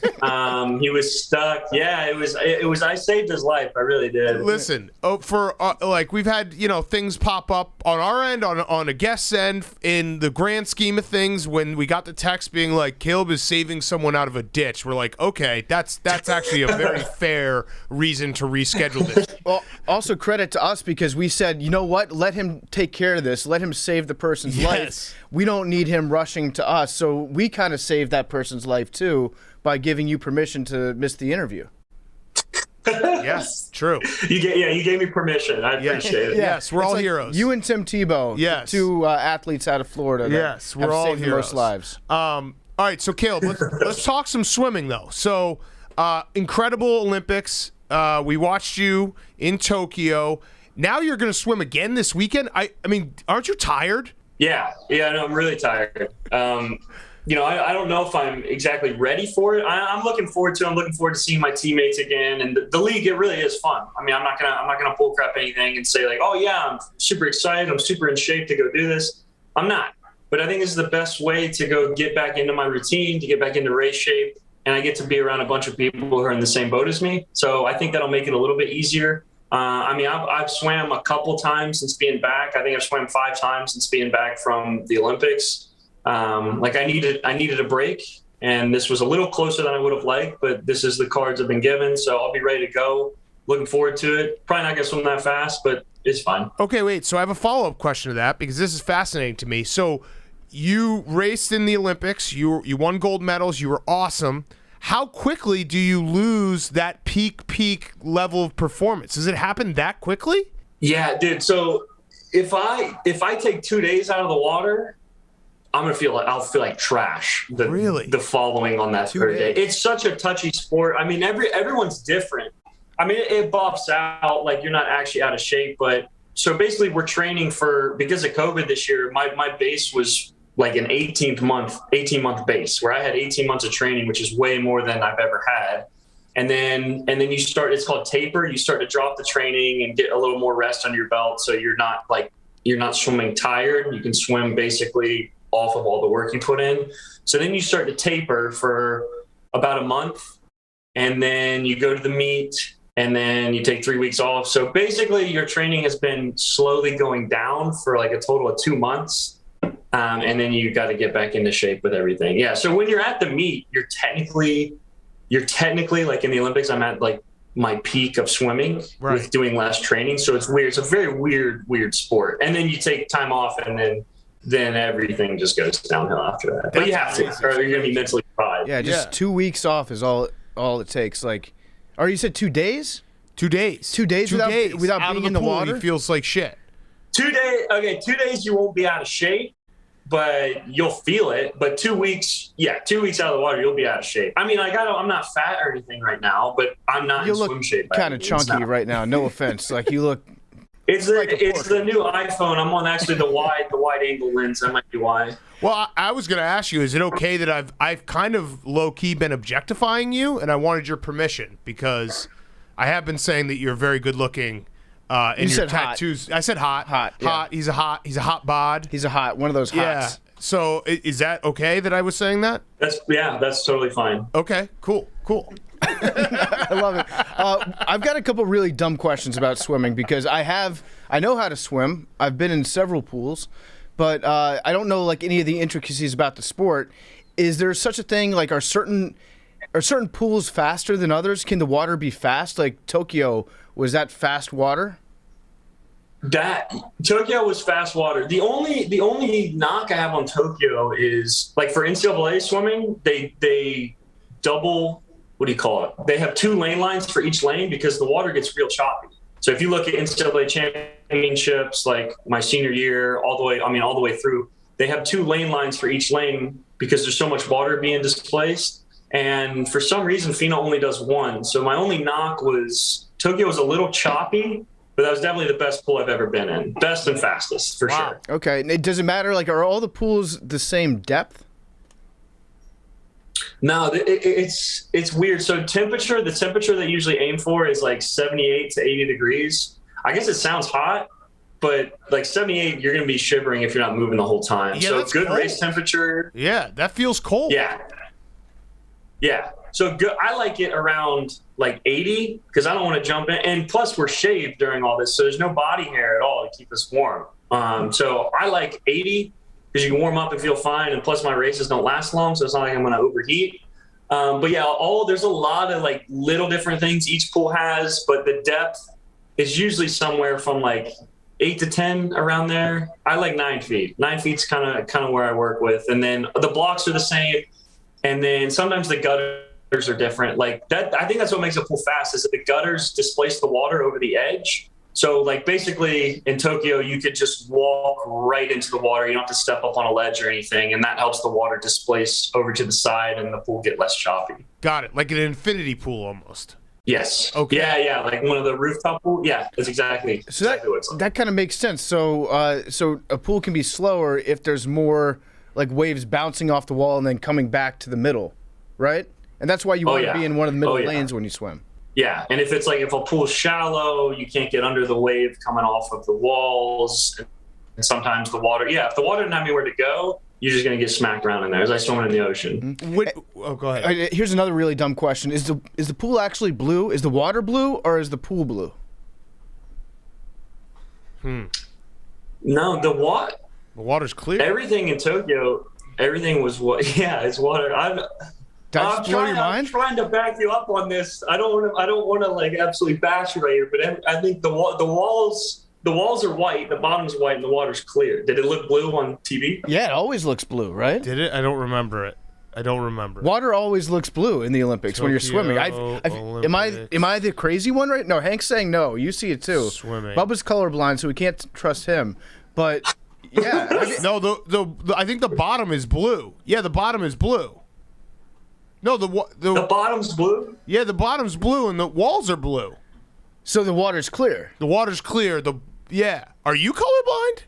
He was stuck. Yeah, it was. I saved his life. I really did. Listen, we've had things pop up on our end, on a guest's end. In the grand scheme of things, when we got the text being like Caeleb is saving someone out of a ditch, we're like, okay, that's actually a very fair reason to reschedule this. Well, also credit to us because we said, you know what? Let him take care of this. Let him save the person's life. We don't need him rushing to us. So we kind of saved that person's life too by giving you permission to miss the interview. Yes, true. You gave me permission. I appreciate it. Yes, we're all like heroes. You and Tim Tebow, yes, two athletes out of Florida. Yes, we're have all saved heroes. the most lives. All right, so Caeleb, let's talk some swimming though. So, incredible Olympics. We watched you in Tokyo. Now you're going to swim again this weekend. I mean, aren't you tired? Yeah, no, I'm really tired. I don't know if I'm exactly ready for it. I'm looking forward to it. I'm looking forward to seeing my teammates again. And the league, it really is fun. I mean, I'm not gonna bull crap anything and say like, oh yeah, I'm super excited. I'm super in shape to go do this. I'm not. But I think this is the best way to go get back into my routine, to get back into race shape. And I get to be around a bunch of people who are in the same boat as me. So I think that'll make it a little bit easier. I've swam a couple times since being back. I think I've swam 5 times since being back from the Olympics. I needed a break, and this was a little closer than I would have liked, but this is the cards I've been given, so I'll be ready to go. Looking forward to it. Probably not going to swim that fast, but it's fine. Okay, wait. So I have a follow-up question to that because this is fascinating to me. So you raced in the Olympics. You won gold medals. You were awesome. How quickly do you lose that peak level of performance? Does it happen that quickly? Yeah, dude. So if I take 2 days out of the water, I'll feel like trash. The following on that third day. It's such a touchy sport. I mean, everyone's different. I mean, it buffs out like you're not actually out of shape, but so basically we're training because of COVID this year, my base was like an 18 month base where I had 18 months of training, which is way more than I've ever had. And then you start, it's called taper. You start to drop the training and get a little more rest under your belt. So you're not swimming tired. You can swim basically off of all the work you put in. So then you start to taper for about a month, and then you go to the meet, and then you take 3 weeks off. So basically your training has been slowly going down for like a total of 2 months. And then you got to get back into shape with everything. Yeah. So when you're at the meet, you're technically like in the Olympics, I'm at like my peak of swimming with doing less training. So it's weird. It's a very weird sport. And then you take time off, and then everything just goes downhill after that. But you have to, or you're going to be mentally fried. Yeah. Just 2 weeks off is all it takes. Like, or you said 2 days? 2 days. 2 days without out being of in the pool, water? He feels like shit. 2 days. Okay. 2 days you won't be out of shape, but you'll feel it. But 2 weeks, 2 weeks out of the water, you'll be out of shape. I mean, I'm not fat or anything right now, but I'm not in swim shape. Kind of chunky right now. No offense. Like, you look. It's the new iPhone. I'm on actually the wide angle lens. That might be why. Well, I was going to ask you, is it okay that I've kind of low key been objectifying you, and I wanted your permission because I have been saying that you're very good looking. And your tattoos. Hot. I said hot. Hot. Yeah. Hot. He's a hot bod. He's a hot. One of those hots. Yeah. So is that okay that I was saying that? That's totally fine. Okay. Cool. I love it. I've got a couple really dumb questions about swimming because I know how to swim. I've been in several pools, but I don't know like any of the intricacies about the sport. Is there such a thing like are certain pools faster than others? Can the water be fast? Like Tokyo, was that fast water? That Tokyo was fast water. The only knock I have on Tokyo is like for NCAA swimming, they double, what do you call it? They have 2 lane lines for each lane because the water gets real choppy. So if you look at NCAA championships, like my senior year, all the way through, they have 2 lane lines for each lane because there's so much water being displaced. And for some reason, FINA only does 1. So my only knock was Tokyo was a little choppy, but that was definitely the best pool I've ever been in. Best and fastest, for sure. Okay. And does it matter, like, are all the pools the same depth? No, it's weird. So the temperature they usually aim for is like 78 to 80 degrees. I guess it sounds hot, but like 78, you're going to be shivering if you're not moving the whole time. Yeah, so that's good cold. race temperature. Yeah, that feels cold. Yeah. So good. I like it around like 80 because I don't want to jump in. And plus, we're shaved during all this, so there's no body hair at all to keep us warm. So I like 80 because you can warm up and feel fine. And plus, my races don't last long, so it's not like I'm going to overheat. But yeah, there's a lot of like little different things each pool has, but the depth is usually somewhere from like 8 to 10 around there. I like 9 feet. 9 feet's kind of where I work with, and then the blocks are the same. And then sometimes the gutters are different. Like that, I think that's what makes a pool fast is that the gutters displace the water over the edge. So like basically in Tokyo, you could just walk right into the water. You don't have to step up on a ledge or anything. And that helps the water displace over to the side and the pool get less choppy. Got it. Like an infinity pool almost. Yes. Okay. Yeah. Like one of the rooftop pools. Yeah, that's exactly what it's like. That kind of makes sense. So so a pool can be slower if there's more like waves bouncing off the wall and then coming back to the middle, right? And that's why you want to be in one of the middle lanes when you swim. Yeah, and if it's like if a pool's shallow, you can't get under the wave coming off of the walls. And sometimes the water, if the water doesn't have anywhere to go, you're just going to get smacked around in there. As I swim in the ocean. Go ahead. Here's another really dumb question: Is the pool actually blue? Is the water blue, or is the pool blue? No, the water's clear. Everything in Tokyo, everything was what? Yeah, it's water. I'm trying to back you up on this. I don't want to like absolutely bash you right here, but I think the walls are white, the bottom's white, and the water's clear. Did it look blue on TV? Yeah, it always looks blue, right? Did it? I don't remember it. Water always looks blue in the Olympics when you're swimming. Am I the crazy one right? No, Hank's saying no. You see it too. Swimming. Bubba's colorblind, so we can't trust him. But yeah, no. I think the bottom is blue. Yeah, the bottom is blue. No, the bottom's blue. Yeah, the bottom's blue and the walls are blue. So the water's clear. The water's clear. Yeah. Are you colorblind?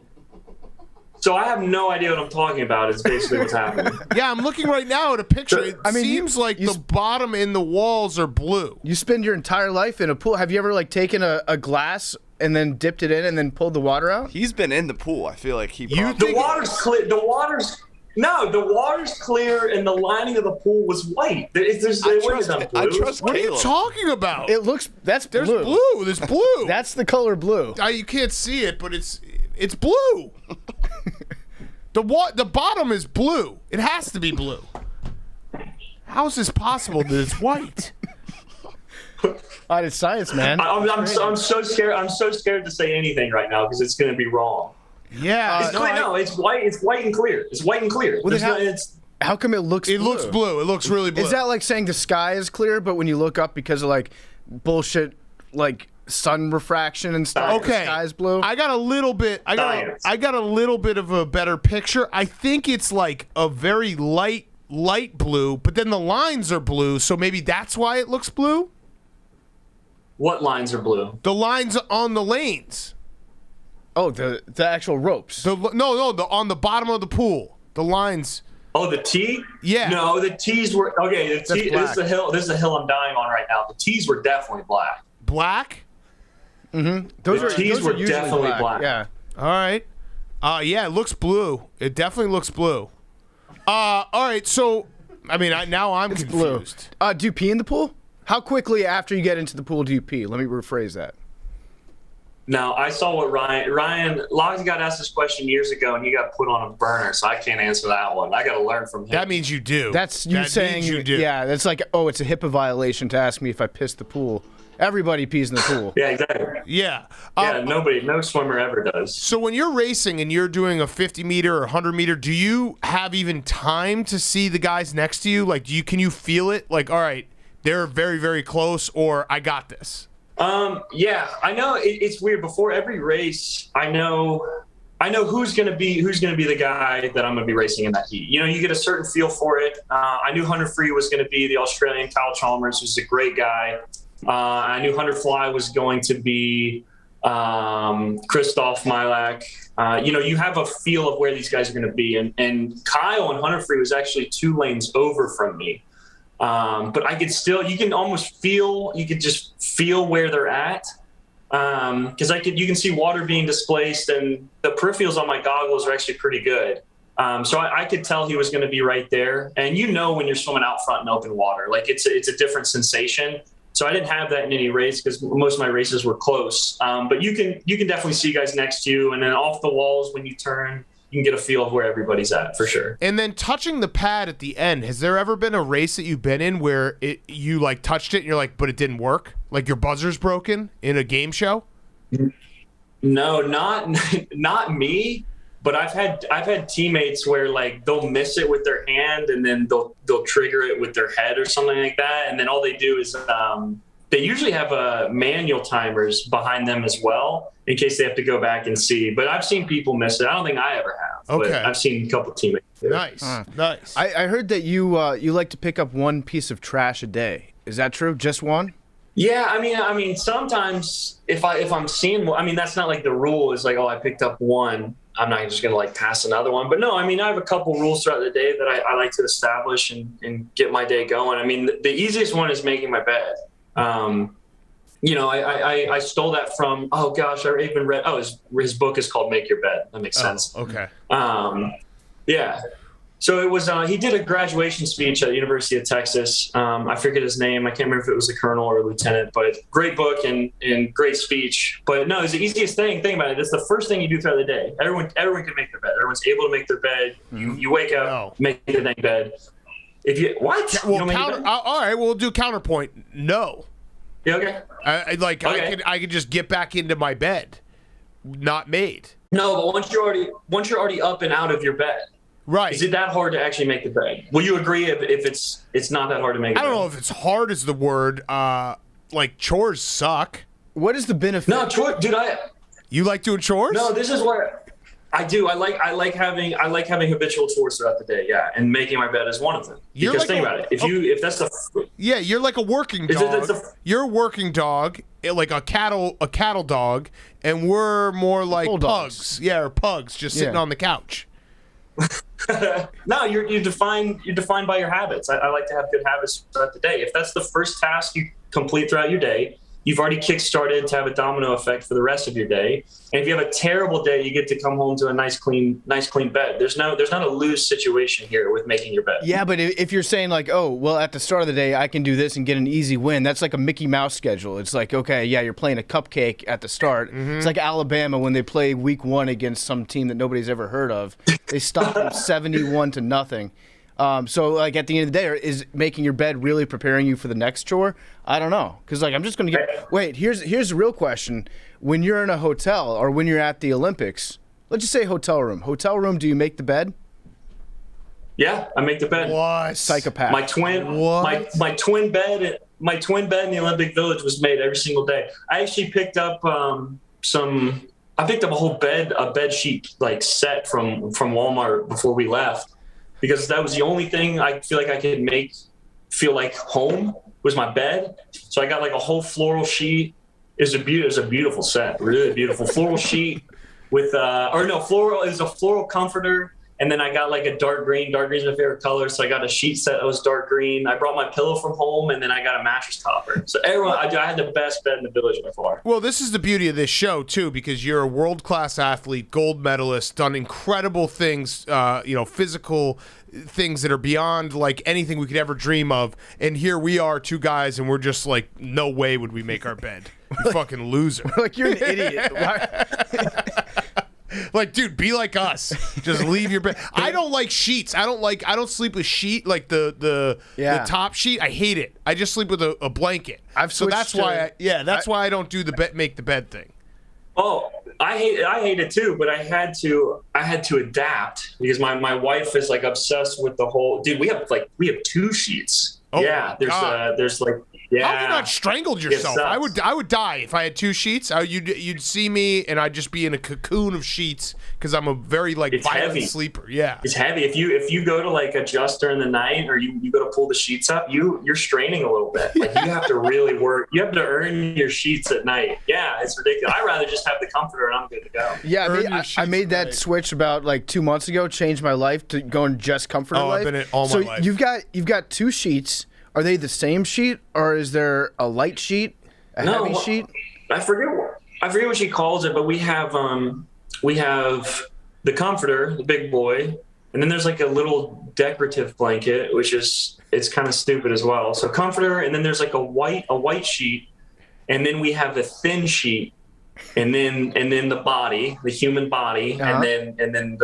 So I have no idea what I'm talking about. Is basically what's happening. Yeah, I'm looking right now at a picture. It I mean, seems like the bottom and the walls are blue. You spend your entire life in a pool. Have you ever like taken a glass and then dipped it in and then pulled the water out? He's been in the pool. I feel like he. The water's clear. The water's clear, and the lining of the pool was white. I trust What are you Caeleb. talking about? There's There's blue. blue. There's blue. That's the color blue. You can't see it, but it's blue. The bottom is blue. It has to be blue. How is this possible that it's white? It's science, man. I'm so scared. I'm so scared to say anything right now because it's going to be wrong. Yeah. It's white. It's white and clear. It's white and clear. Well, how come it looks blue? It looks blue. It looks really blue. Is that like saying the sky is clear, but when you look up because of like bullshit like sun refraction and stuff, okay? The sky is blue? I got a little bit. I got a little bit of a better picture. I think it's like a very light blue, but then the lines are blue, so maybe that's why it looks blue. What lines are blue? The lines on the lanes. Oh, the actual ropes. On the bottom of the pool. The lines. Oh, the tee? Yeah. No, the tees were okay. The tee. This is a hill. This is a hill I'm dying on right now. The tees were definitely black. Black. Mm-hmm. Those tees were definitely black. Yeah. All right. Yeah, it looks blue. It definitely looks blue. All right. So, I mean, now I'm confused. Blue. Do you pee in the pool? How quickly after you get into the pool do you pee? Let me rephrase that. Now, I saw what Ryan Logs got asked this question years ago, and he got put on a burner, so I can't answer that one. I got to learn from him. That means you do. That's you saying you do. Yeah, that's like, it's a HIPAA violation to ask me if I pissed the pool. Everybody pees in the pool. Yeah, exactly. Yeah. No swimmer ever does. So when you're racing and you're doing a 50 meter or 100 meter, do you have even time to see the guys next to you? Like, can you feel it? Like, all right, they're very, very close, or I got this. Yeah, I know it's weird. Before every race, I know who's gonna be the guy that I'm gonna be racing in that heat. You know, you get a certain feel for it. I knew Hunter Free was gonna be the Australian Kyle Chalmers, who's a great guy. I knew Hunter Fly was going to be Christoph Milak. You have a feel of where these guys are gonna be, and Kyle and Hunter Free was actually 2 lanes over from me. But I could still, you could just feel where they're at. Cause you can see water being displaced, and the peripherals on my goggles are actually pretty good. So I could tell he was going to be right there. And when you're swimming out front in open water, like it's a different sensation. So I didn't have that in any race because most of my races were close. But you can definitely see guys next to you, and then off the walls when you turn, you can get a feel of where everybody's at for sure. And then touching the pad at the end, has there ever been a race that you've been in where you like touched it and you're like, but it didn't work? Like your buzzer's broken in a game show? No, not me. But I've had teammates where like they'll miss it with their hand and then they'll trigger it with their head or something like that, and then all they do is they usually have manual timers behind them as well in case they have to go back and see. But I've seen people miss it. I don't think I ever have. Okay. But I've seen a couple teammates do it. Nice. I heard that you like to pick up 1 piece of trash a day. Is that true? Just 1? Yeah, I mean, sometimes if I'm seeing, that's not like the rule is like, I picked up 1. I'm not just going to like pass another one. But no, I have a couple rules throughout the day that I like to establish and get my day going. I mean, the easiest one is making my bed. I stole that from, oh gosh, I even read, his book is called Make Your Bed. That makes sense. Okay. Yeah. So it was, he did a graduation speech at the University of Texas. I forget his name. I can't remember if it was a colonel or a lieutenant, but great book and great speech. But no, it's the easiest thing. Think about it. It's the first thing you do throughout the day. Everyone can make their bed. Everyone's able to make their bed. You wake up, make the dang bed. If you, what? Well, all right, we'll do counterpoint. No. Yeah, okay. I could just get back into my bed. Not made. No, but once you're already up and out of your bed. Right. Is it that hard to actually make the bed? Will you agree if it's not that hard to make I don't know if it's hard is the word. Like chores suck. What is the benefit? No, dude, You like doing chores? No, this is where I do. I like having habitual chores throughout the day, yeah, and making my bed is one of them. Because think about it. If that's Yeah, you're like a working dog. You're a working dog, like a cattle dog, and we're more like pugs. Yeah, or pugs, just sitting on the couch. No, you're defined by your habits. I like to have good habits throughout the day. If that's the first task you complete throughout your day, you've already kick-started to have a domino effect for the rest of your day. And if you have a terrible day, you get to come home to a nice clean bed. There's not a lose situation here with making your bed. Yeah, but if you're saying like, oh, well, at the start of the day, I can do this and get an easy win, that's like a Mickey Mouse schedule. It's like, okay, yeah, you're playing a cupcake at the start. Mm-hmm. It's like Alabama when they play week 1 against some team that nobody's ever heard of. They stop them 71-0. So, like, at the end of the day, is making your bed really preparing you for the next chore? I don't know. Because, like, I'm just going to get – wait, here's the real question. When you're in a hotel or when you're at the Olympics, let's just say hotel room. Hotel room, do you make the bed? Yeah, I make the bed. What? Psychopath. My twin bed in the Olympic Village was made every single day. I actually picked up a whole bed sheet, like, set from Walmart before we left. Because that was the only thing I feel like I could feel like home was my bed. So I got like a whole floral sheet. It was a beautiful set, really beautiful floral sheet with floral is a floral comforter. And then I got like a dark green. Dark green is my favorite color. So I got a sheet set that was dark green. I brought my pillow from home, and then I got a mattress topper. So everyone, I had the best bed in the village by far. Well, this is the beauty of this show, too, because you're a world-class athlete, gold medalist, done incredible things, physical things that are beyond like anything we could ever dream of. And here we are, 2 guys, and we're just like, no way would we make our bed. You fucking loser. Like, you're an idiot. Like, dude, be like us. Just leave your bed. I don't like sheets. I don't sleep with sheet, like the top sheet. I hate it. I just sleep with a blanket. That's why I don't do make the bed thing. Oh, I hate it too, but I had to adapt because my wife is like obsessed with the whole dude. We have 2 sheets. Oh yeah, there's like. Yeah. How have you not strangled yourself? I would die if I had 2 sheets. You'd see me, and I'd just be in a cocoon of sheets because I'm a very violent sleeper. Yeah, it's heavy. If you go to like adjust during the night, or you go to pull the sheets up, you're straining a little bit. Like you have to really work. You have to earn your sheets at night. Yeah, it's ridiculous. I'd rather just have the comforter and I'm good to go. Yeah, I made that switch about like 2 months ago. Changed my life to going just comforter life. I've been in all my life. So you've got 2 sheets. Are they the same sheet, or is there a light sheet, heavy sheet? I forget what she calls it, but we have the comforter, the big boy, and then there's like a little decorative blanket, it's kind of stupid as well. So comforter, and then there's like a white sheet, and then we have the thin sheet, and then the body, the human body, and then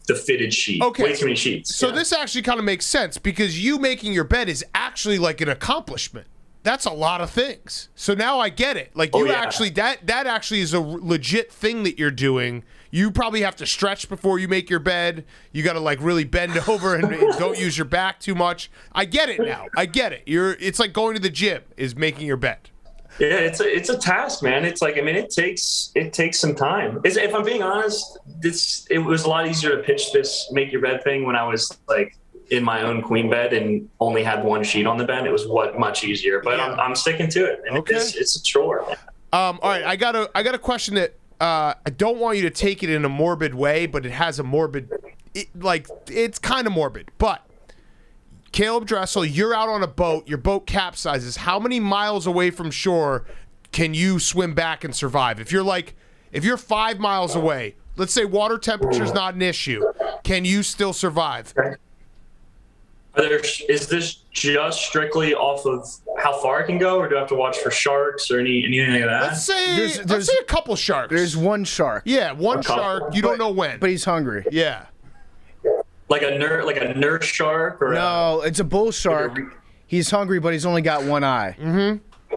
the fitted sheet. Okay. Way too many sheets. So this actually kind of makes sense because you making your bed is actually like an accomplishment. That's a lot of things. So now I get it. Like actually, that actually is a legit thing that you're doing. You probably have to stretch before you make your bed. You got to like really bend over and don't use your back too much. I get it now. I get it. It's like going to the gym is making your bed. Yeah, it's a task, man. It's like, I mean, it takes some time. If I'm being honest, it was a lot easier to pitch this make your bed thing when I was like in my own queen bed and only had 1 sheet on the bed. It was much easier, but I'm sticking to it. And it's a chore. All right, I got a question that I don't want you to take it in a morbid way, but it has a morbid, it's kind of morbid, but. Caeleb Dressel, you're out on a boat. Your boat capsizes. How many miles away from shore can you swim back and survive? If you're 5 miles away, let's say water temperature's not an issue, can you still survive? Is this just strictly off of how far I can go, or do I have to watch for sharks or anything like that? Let's say a couple sharks. There's 1 shark. Yeah, one shark. You don't know when. But he's hungry. Yeah. Like a nurse shark? Or no, it's a bull shark. He's hungry, but he's only got 1 eye. Mm-hmm.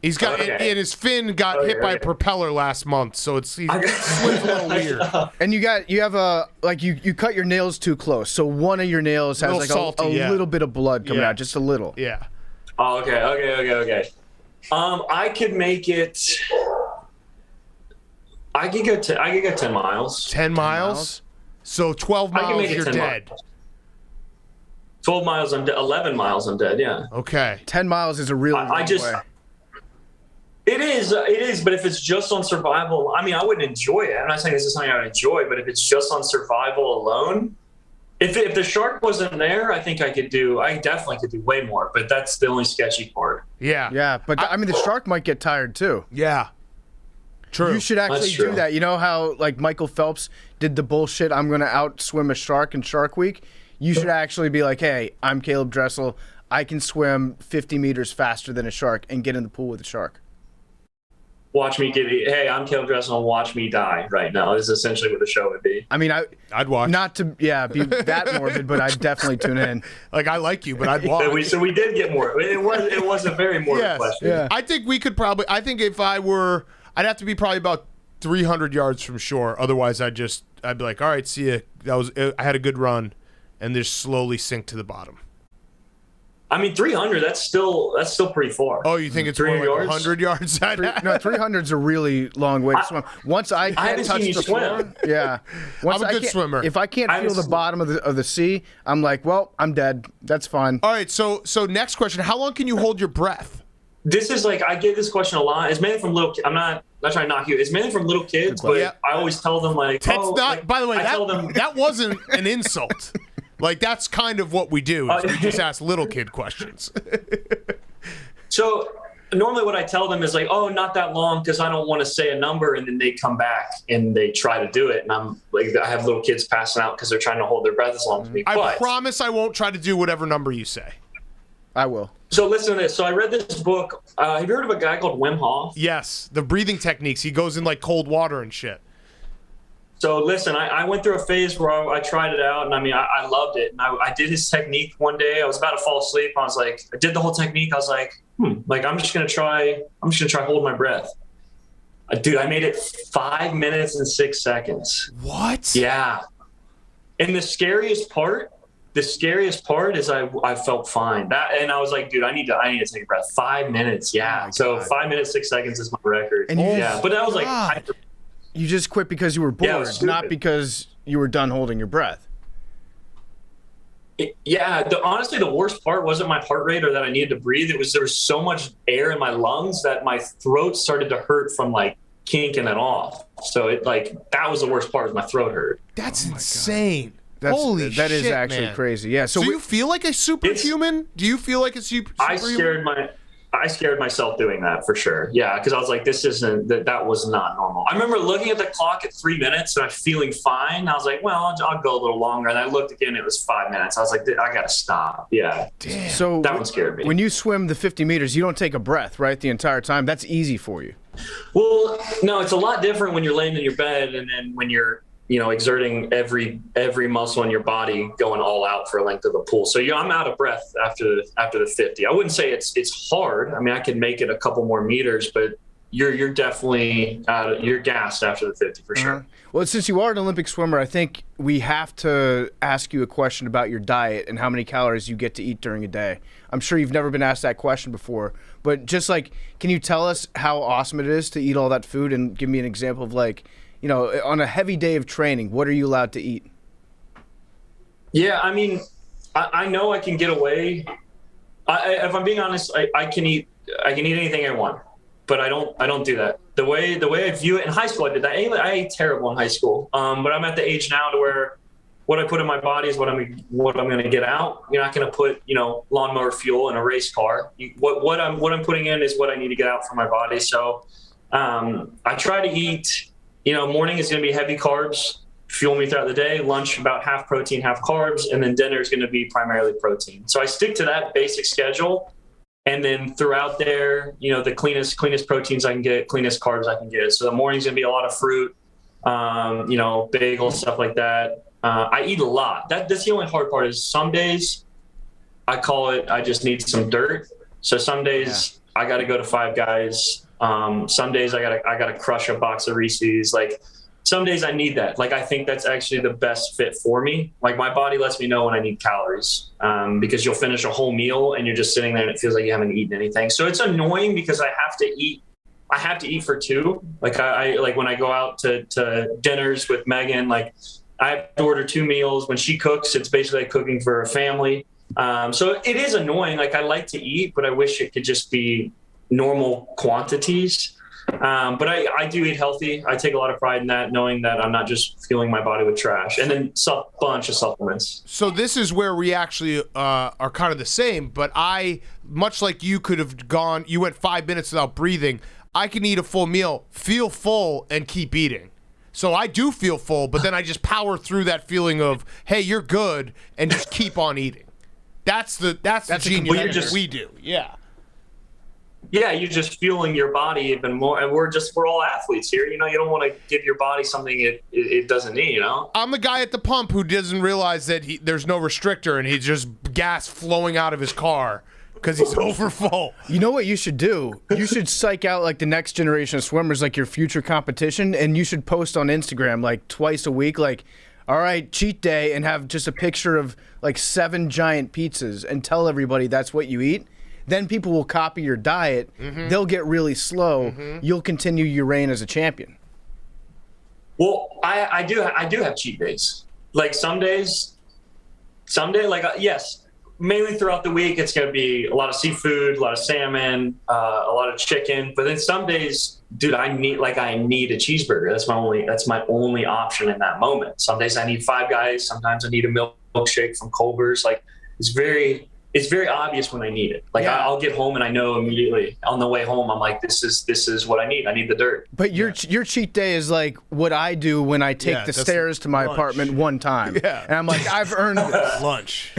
He's got and his fin got hit by a propeller last month, so he swims a little weird. And you cut your nails too close, so one of your nails has like salty, a little bit of blood coming out, just a little. Yeah. Oh, okay. I could make it. I could go 10 miles. 10 miles. So 12 miles, you're dead. 12 12 miles, I'm dead. 11 miles, I'm dead. Yeah. Okay. 10 miles is a really long way. It is, but if it's just on survival, I mean, I wouldn't enjoy it. I'm not saying this is something I would enjoy, but if it's just on survival alone, if the shark wasn't there, I think I definitely could do way more, but that's the only sketchy part. Yeah. Yeah, but I mean, the shark might get tired too. Yeah. True. You should actually do that. You know how like Michael Phelps did the bullshit, I'm going to outswim a shark in Shark Week? You should actually be like, hey, I'm Caeleb Dressel. I can swim 50 meters faster than a shark and get in the pool with a shark. Watch me hey, I'm Caeleb Dressel and watch me die right now is essentially what the show would be. I mean, I'd watch. Not to be that morbid, but I'd definitely tune in. Like, I like you, but I'd watch. So we did get more. It was a very morbid question. Yeah. I think we could probably, if I were, I'd have to be probably about 300 yards from shore. Otherwise, I'd be like, all right, see ya. I had a good run, and just slowly sink to the bottom. I mean, 300, that's still pretty far. Oh, you think it's more like 100 yards? No, 300 is a really long way to swim. Once I can't touch the floor, yeah. I'm a good swimmer. If I can't feel the bottom of the sea, I'm like, well, I'm dead. That's fine. All right, so next question. How long can you hold your breath? This is like, I get this question a lot. It's mainly from little kids. I'm not trying to knock you. It's mainly from little kids, but I always tell them like, by the way, that wasn't an insult. Like, that's kind of what we do. We just ask little kid questions. So normally what I tell them is like, oh, not that long, because I don't want to say a number, and then they come back and they try to do it. And I'm like, I have little kids passing out because they're trying to hold their breath as long as me. I promise I won't try to do whatever number you say. I will. So listen to this. So I read this book. Have you heard of a guy called Wim Hof? Yes. The breathing techniques. He goes in like cold water and shit. So listen, I went through a phase where I tried it out, and I mean, I loved it. And I did his technique one day. I was about to fall asleep. I was like, I did the whole technique. I was like, like, I'm just going to try hold my breath. Dude, I made it 5 minutes and 6 seconds. What? Yeah. And the scariest part is I felt fine. And I was like, dude, I need to take a breath. 5 minutes. Yeah. Oh, so 5 minutes, 6 seconds is my record. And but I was like, you just quit because you were bored, not because you were done holding your breath. Honestly, the worst part wasn't my heart rate or that I needed to breathe. There was so much air in my lungs that my throat started to hurt from like kinking it off. So that was the worst part, was my throat hurt. That's insane. Holy shit, that is actually man. Crazy. Yeah. So you feel like a superhuman? Do you feel like a superhuman? I scared myself doing that for sure. Yeah, because I was like, that was not normal. I remember looking at the clock at 3 minutes and I'm feeling fine. I was like, well, I'll go a little longer. And I looked again, it was 5 minutes. I was like, I got to stop. Yeah. Damn. So that one scared me. When you swim the 50 meters, you don't take a breath, right, the entire time? That's easy for you. Well, no, it's a lot different when you're laying in your bed and then when you're, exerting every muscle in your body, going all out for a length of the pool. So I'm out of breath after the 50. I wouldn't say it's hard. I mean, I can make it a couple more meters, but you're definitely you're gassed after the 50 for sure. Well, since you are an Olympic swimmer, I think we have to ask you a question about your diet and how many calories you get to eat during a day. I'm sure you've never been asked that question before, but just like, can you tell us how awesome it is to eat all that food and give me an example of like, on a heavy day of training, what are you allowed to eat? Yeah, I mean, I know I can get away. If I'm being honest, I can eat anything I want, but I don't do that. The way I view it in high school, I did that. I ate terrible in high school, but I'm at the age now to where what I put in my body is what I'm going to get out. You're not going to put lawnmower fuel in a race car. What I'm putting in is what I need to get out from my body. So I try to eat. Morning is going to be heavy carbs, fuel me throughout the day. Lunch, about half protein, half carbs. And then dinner is going to be primarily protein. So I stick to that basic schedule. And then throughout there, the cleanest proteins I can get, cleanest carbs I can get. So the morning's going to be a lot of fruit, bagels, stuff like that. I eat a lot. That's the only hard part is some days I call it, I just need some dirt. So some days I got to go to Five Guys. Some days I gotta crush a box of Reese's. Like some days I need that. Like I think that's actually the best fit for me. Like my body lets me know when I need calories, because you'll finish a whole meal and you're just sitting there and it feels like you haven't eaten anything. So it's annoying because I have to eat for two. Like I like when I go out to dinners with Megan, like I have to order 2 meals. When she cooks, it's basically like cooking for a family. So it is annoying. Like, I like to eat, but I wish it could just be normal quantities. But I do eat healthy. I take a lot of pride in that, knowing that I'm not just fueling my body with trash. And then a bunch of supplements. So this is where we actually are kind of the same, but much like you could have gone, you went 5 minutes without breathing. I can eat a full meal, feel full, and keep eating. So I do feel full, but then I just power through that feeling of, hey, you're good, and just keep on eating. That's the genius that we do. Yeah. Yeah, you're just fueling your body even more. And we're all athletes here. You don't want to give your body something it doesn't need, I'm the guy at the pump who doesn't realize that there's no restrictor and he's just gas flowing out of his car because he's over full. You know what you should do? You should psych out like the next generation of swimmers, like your future competition, and you should post on Instagram like twice a week, like, all right, cheat day, and have just a picture of like 7 giant pizzas and tell everybody that's what you eat. Then people will copy your diet. Mm-hmm. They'll get really slow. Mm-hmm. You'll continue your reign as a champion. Well, I do have cheat days. Like someday, yes, mainly throughout the week, it's going to be a lot of seafood, a lot of salmon, a lot of chicken. But then some days, dude, I need a cheeseburger. That's my only option in that moment. Some days I need Five Guys. Sometimes I need a milkshake from Culver's. Like, it's very obvious when I need it. Like, yeah. I'll get home and I know immediately on the way home, I'm like, this is what I need. I need the dirt. But your cheat day is like what I do when I take the stairs to my apartment one time. Yeah. And I'm like, I've earned this. Lunch.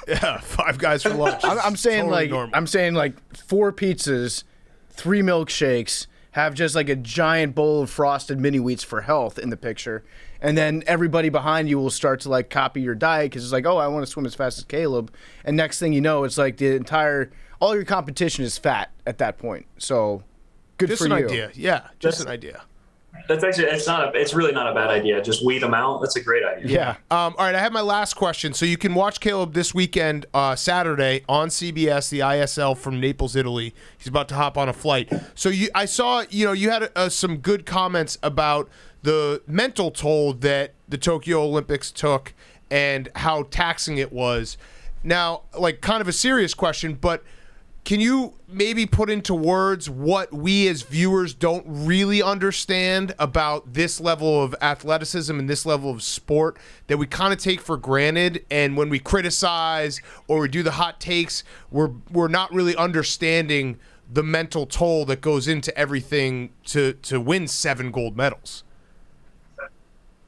Yeah, Five Guys for lunch. I'm saying totally like normal. I'm saying like 4 pizzas, 3 milkshakes, have just like a giant bowl of frosted mini wheats for health in the picture. And then everybody behind you will start to like copy your diet because it's like, oh, I want to swim as fast as Caeleb. And next thing you know, it's like all your competition is fat at that point. So good just for you. Just an idea. Yeah, just an idea. That's actually, it's really not a bad idea. Just weed them out. That's a great idea. Yeah. All right, I have my last question. So you can watch Caeleb this weekend, Saturday on CBS, the ISL from Naples, Italy. He's about to hop on a flight. So I saw, you had some good comments about the mental toll that the Tokyo Olympics took and how taxing it was. Now, like, kind of a serious question, but can you maybe put into words what we as viewers don't really understand about this level of athleticism and this level of sport that we kind of take for granted, and when we criticize or we do the hot takes, we're not really understanding the mental toll that goes into everything to win 7 gold medals?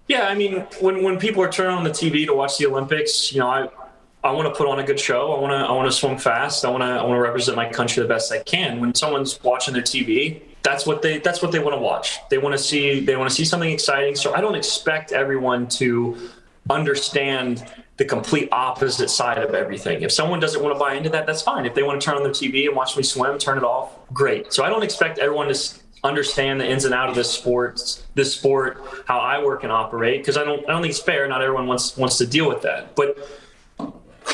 Yeah, I mean, when people are turning on the TV to watch the Olympics, I want to put on a good show. I want to swim fast. I want to represent my country the best I can. When someone's watching their TV, that's what they want to watch. They want to see something exciting. So I don't expect everyone to understand the complete opposite side of everything. If someone doesn't want to buy into that, that's fine. If they want to turn on their TV and watch me swim, turn it off. Great. So I don't expect everyone to understand the ins and outs of this sport, how I work and operate, because I don't think it's fair. Not everyone wants to deal with that. But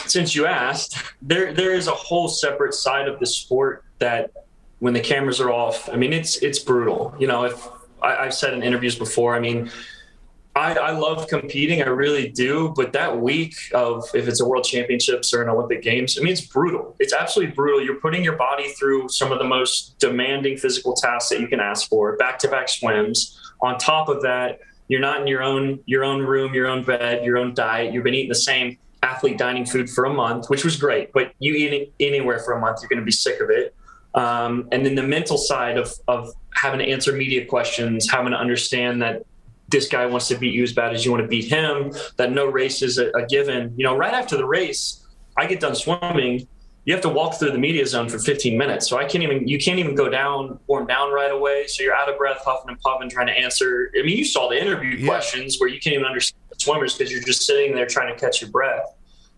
since you asked, there is a whole separate side of the sport that when the cameras are off, I mean, it's brutal. If I've said in interviews before, I mean, I love competing, I really do, but that week of, if it's a World Championships or an Olympic Games, I mean, it's brutal. It's absolutely brutal. You're putting your body through some of the most demanding physical tasks that you can ask for, back-to-back swims. On top of that, you're not in your own room, your own bed, your own diet. You've been eating the same athlete dining food for a month, which was great, but you eat anywhere for a month, you're going to be sick of it. And then the mental side of having to answer media questions, having to understand that this guy wants to beat you as bad as you want to beat him, that no race is a given. Right after the race, I get done swimming, you have to walk through the media zone for 15 minutes. So you can't even go down right away. So you're out of breath, huffing and puffing, trying to answer. I mean, you saw the interview questions where you can't even understand the swimmers because you're just sitting there trying to catch your breath.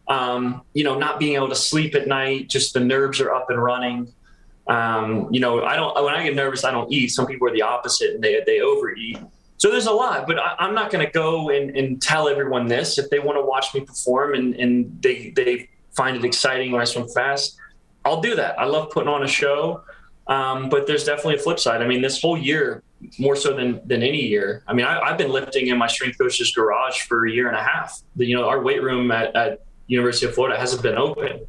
Not being able to sleep at night, just the nerves are up and running. When I get nervous, I don't eat. Some people are the opposite and they overeat. So there's a lot, but I'm not going to go and tell everyone this. If they want to watch me perform and they find it exciting when I swim fast, I'll do that. I love putting on a show, but there's definitely a flip side. I mean, this whole year, more so than any year, I mean, I've been lifting in my strength coach's garage for a year and a half. Our weight room at University of Florida hasn't been open.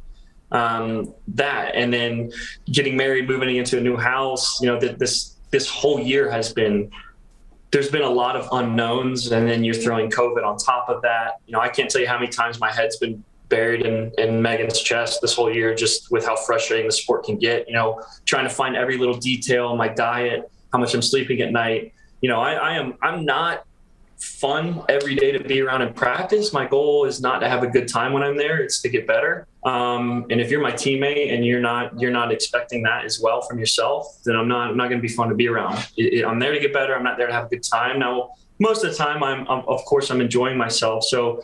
That, and then getting married, moving into a new house, this whole year there's been a lot of unknowns, and then you're throwing COVID on top of that. I can't tell you how many times my head's been buried in Megan's chest this whole year, just with how frustrating the sport can get, trying to find every little detail in my diet, how much I'm sleeping at night. I'm not fun every day to be around in practice. My goal is not to have a good time when I'm there. It's to get better. And if you're my teammate and you're not expecting that as well from yourself, then I'm not going to be fun to be around. I'm there to get better. I'm not there to have a good time. Now, most of the time I'm enjoying myself. So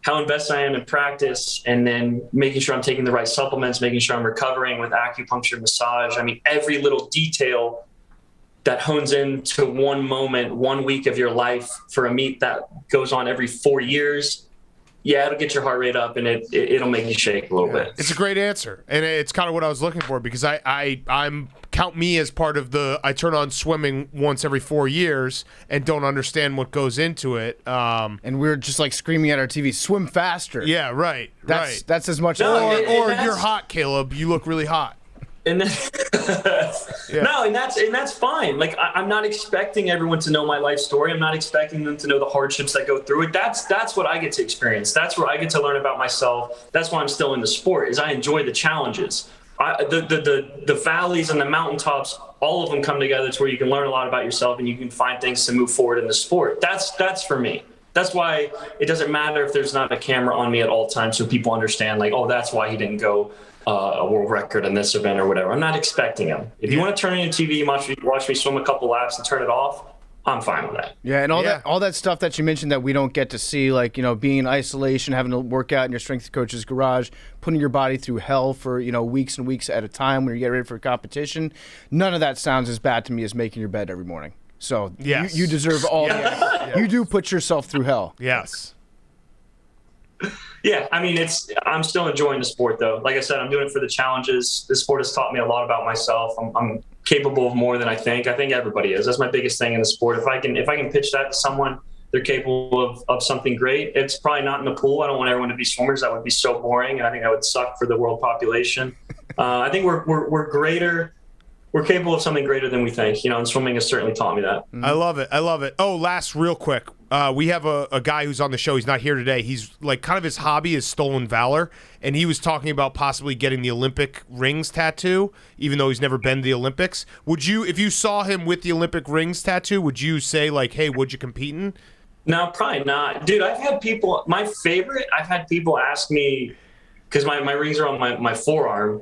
how invested I am in practice, and then making sure I'm taking the right supplements, making sure I'm recovering with acupuncture, massage. I mean, every little detail that hones into one moment, 1 week of your life for a meet that goes on every 4 years. Yeah, it'll get your heart rate up, and it'll make you shake a little bit. It's a great answer, and it's kind of what I was looking for, because I'm count me as part of I turn on swimming once every 4 years and don't understand what goes into it. And we're just like screaming at our TV, swim faster. Yeah, right. That's as much. Or you're hot, Caeleb. You look really hot. And then, no, and that's fine. Like, I'm not expecting everyone to know my life story. I'm not expecting them to know the hardships that go through it. That's what I get to experience. That's where I get to learn about myself. That's why I'm still in the sport, is I enjoy the challenges. The valleys and the mountaintops, all of them come together to where you can learn a lot about yourself and you can find things to move forward in the sport. That's for me. That's why it doesn't matter if there's not a camera on me at all times, so people understand, like, oh, that's why he didn't go a world record in this event or whatever. I'm not expecting him. If you want to turn on your TV, watch me swim a couple laps and turn it off, I'm fine with that. Yeah, and all that stuff that you mentioned that we don't get to see, like, being in isolation, having to work out in your strength coach's garage, putting your body through hell for, weeks and weeks at a time when you get ready for a competition. None of that sounds as bad to me as making your bed every morning. So yes. you deserve all the You do put yourself through hell. Yes. Yeah, I mean, I'm still enjoying the sport, though. Like I said, I'm doing it for the challenges. The sport has taught me a lot about myself. I'm capable of more than I think. I think everybody is. That's my biggest thing in the sport. If I can pitch that to someone, they're capable of something great. It's probably not in the pool. I don't want everyone to be swimmers. That would be so boring, and I think that would suck for the world population. I think we're greater. We're capable of something greater than we think, and swimming has certainly taught me that. I love it. Oh, last real quick. We have a guy who's on the show. He's not here today. He's like, kind of his hobby is stolen valor, and he was talking about possibly getting the Olympic rings tattoo, even though he's never been to the Olympics. Would you, if you saw him with the Olympic rings tattoo, would you say, like, hey, would you compete in? No, probably not. Dude, I've had people ask me, because my rings are on my forearm,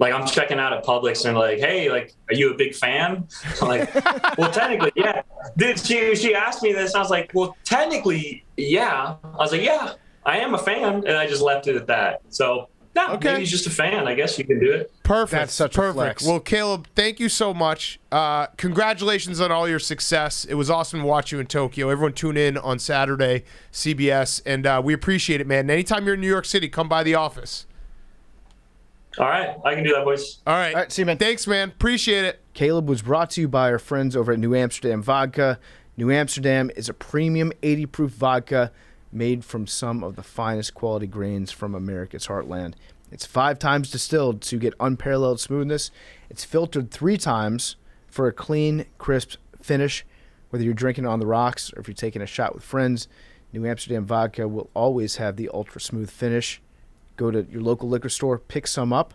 like, I'm checking out at Publix and they're like, hey, like, are you a big fan? I'm like, well, technically, yeah. Dude, she asked me this. I was like, well, technically, yeah. I was like, yeah, I am a fan. And I just left it at that. So, maybe he's just a fan. I guess you can do it. Perfect. That's such a flex. Well, Caeleb, thank you so much. Congratulations on all your success. It was awesome to watch you in Tokyo. Everyone tune in on Saturday, CBS. And we appreciate it, man. And anytime you're in New York City, come by the office. All right. I can do that, boys. All right. See you, man. Thanks, man. Appreciate it. Caeleb was brought to you by our friends over at New Amsterdam Vodka. New Amsterdam is a premium 80-proof vodka made from some of the finest quality grains from America's heartland. It's 5 times distilled to get unparalleled smoothness. It's filtered 3 times for a clean, crisp finish. Whether you're drinking on the rocks or if you're taking a shot with friends, New Amsterdam Vodka will always have the ultra-smooth finish. Go to your local liquor store, pick some up.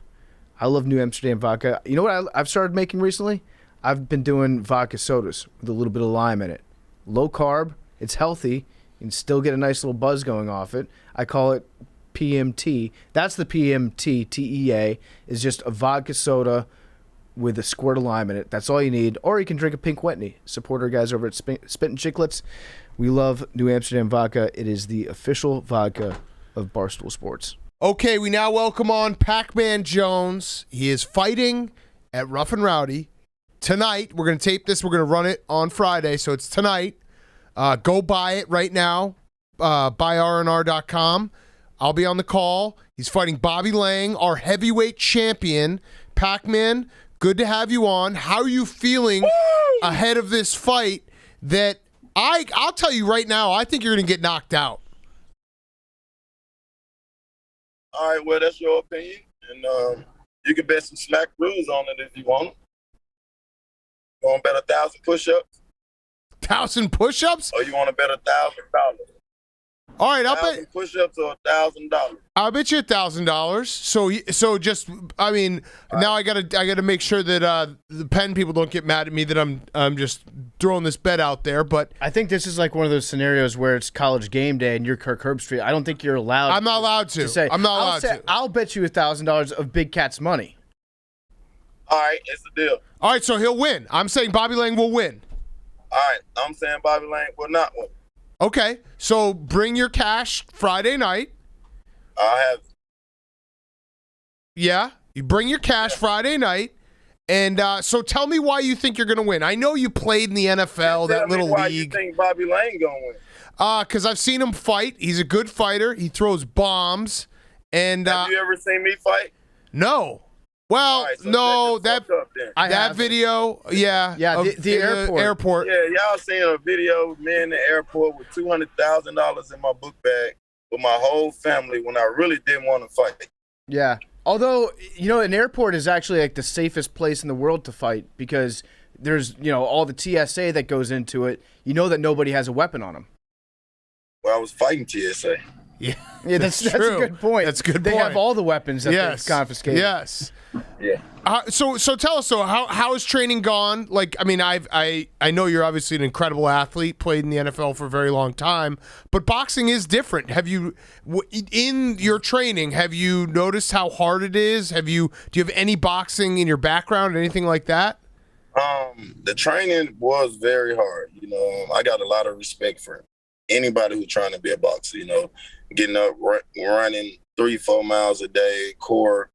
I love New Amsterdam vodka. You know what I've started making recently? I've been doing vodka sodas with a little bit of lime in it. Low carb, it's healthy. You can still get a nice little buzz going off it. I call it PMT. That's the PMT, TEA, is just a vodka soda with a squirt of lime in it. That's all you need. Or you can drink a Pink Whitney. Support our guys over at Spittin' Chicklets. We love New Amsterdam vodka. It is the official vodka of Barstool Sports. Okay, we now welcome on Pac-Man Jones. He is fighting at Rough and Rowdy tonight. We're going to tape this. We're going to run it on Friday, so it's tonight. Go buy it right now. BuyRNR.com. I'll be on the call. He's fighting Bobby Lang, our heavyweight champion. Pac-Man, good to have you on. How are you feeling ahead of this fight that I'll tell you right now, I think you're going to get knocked out. All right, well, that's your opinion. And you can bet some smack rules on it if you want. You want to bet 1,000 push-ups? 1,000 push-ups? Or you want to bet $1,000? All right, I'll 1,000 bet. push-ups or $1,000? I'll bet you $1,000. So just, I mean, now I gotta make sure that the Penn people don't get mad at me that I'm just throwing this bet out there. But I think this is like one of those scenarios where it's college game day and you're Kirk Herbstreit. I don't think you're allowed. I'm not allowed to. Say, I'm not allowed to. I'll bet you $1,000 of Big Cat's money. All right, it's a deal. All right, so he'll win. I'm saying Bobby Lang will win. All right, I'm saying Bobby Lang will not win. Okay, so bring your cash Friday night. I have. Yeah, you bring your cash Friday night. And so tell me why you think you're going to win. I know you played in the NFL, that little why league. You think Bobby Lang going to win? Because I've seen him fight. He's a good fighter. He throws bombs. And have you ever seen me fight? No. Well, right, so no, that video, yeah. Yeah, the airport. Yeah, y'all seen a video of me in the airport with $200,000 in my book bag with my whole family when I really didn't want to fight. Yeah. Although, an airport is actually like the safest place in the world to fight because there's, all the TSA that goes into it. You know that nobody has a weapon on them. Well, I was fighting TSA. Yeah, that's a good point. That's a good point. They have all the weapons that they've confiscated. Yes. Yeah. So tell us, how has training gone? Like, I mean, I know you're obviously an incredible athlete, played in the NFL for a very long time, but boxing is different. Have you, in your training, have you noticed how hard it is? Do you have any boxing in your background, anything like that? The training was very hard. I got a lot of respect for anybody who's trying to be a boxer. Getting up, running 3-4 miles a day, core.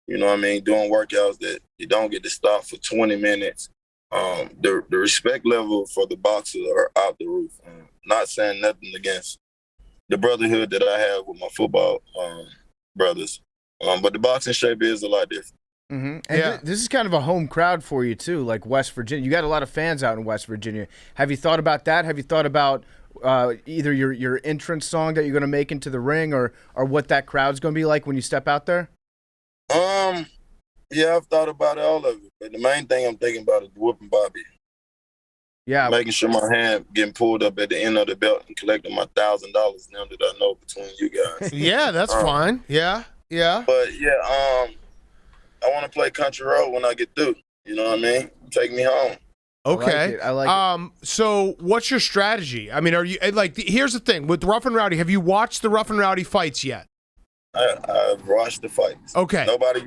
Doing workouts that you don't get to stop for 20 minutes. The respect level for the boxers are out the roof. Not saying nothing against the brotherhood that I have with my football brothers, but the boxing shape is a lot different. Mm-hmm. And this is kind of a home crowd for you too, like West Virginia. You got a lot of fans out in West Virginia. Have you thought about that? Have you thought about either your entrance song that you're going to make into the ring, or what that crowd's going to be like when you step out there? Yeah, I've thought about all of it, but the main thing I'm thinking about is whooping Bobby. Yeah, making sure my hand getting pulled up at the end of the belt and collecting my $1,000 now that I know between you guys. Yeah, that's fine. Yeah. But yeah, I want to play country road when I get through. You know what I mean? Take me home. Okay. I like it. So what's your strategy? I mean, are you here's the thing with Rough and Rowdy. Have you watched the Rough and Rowdy fights yet? I've watched the fights. Okay. Nobody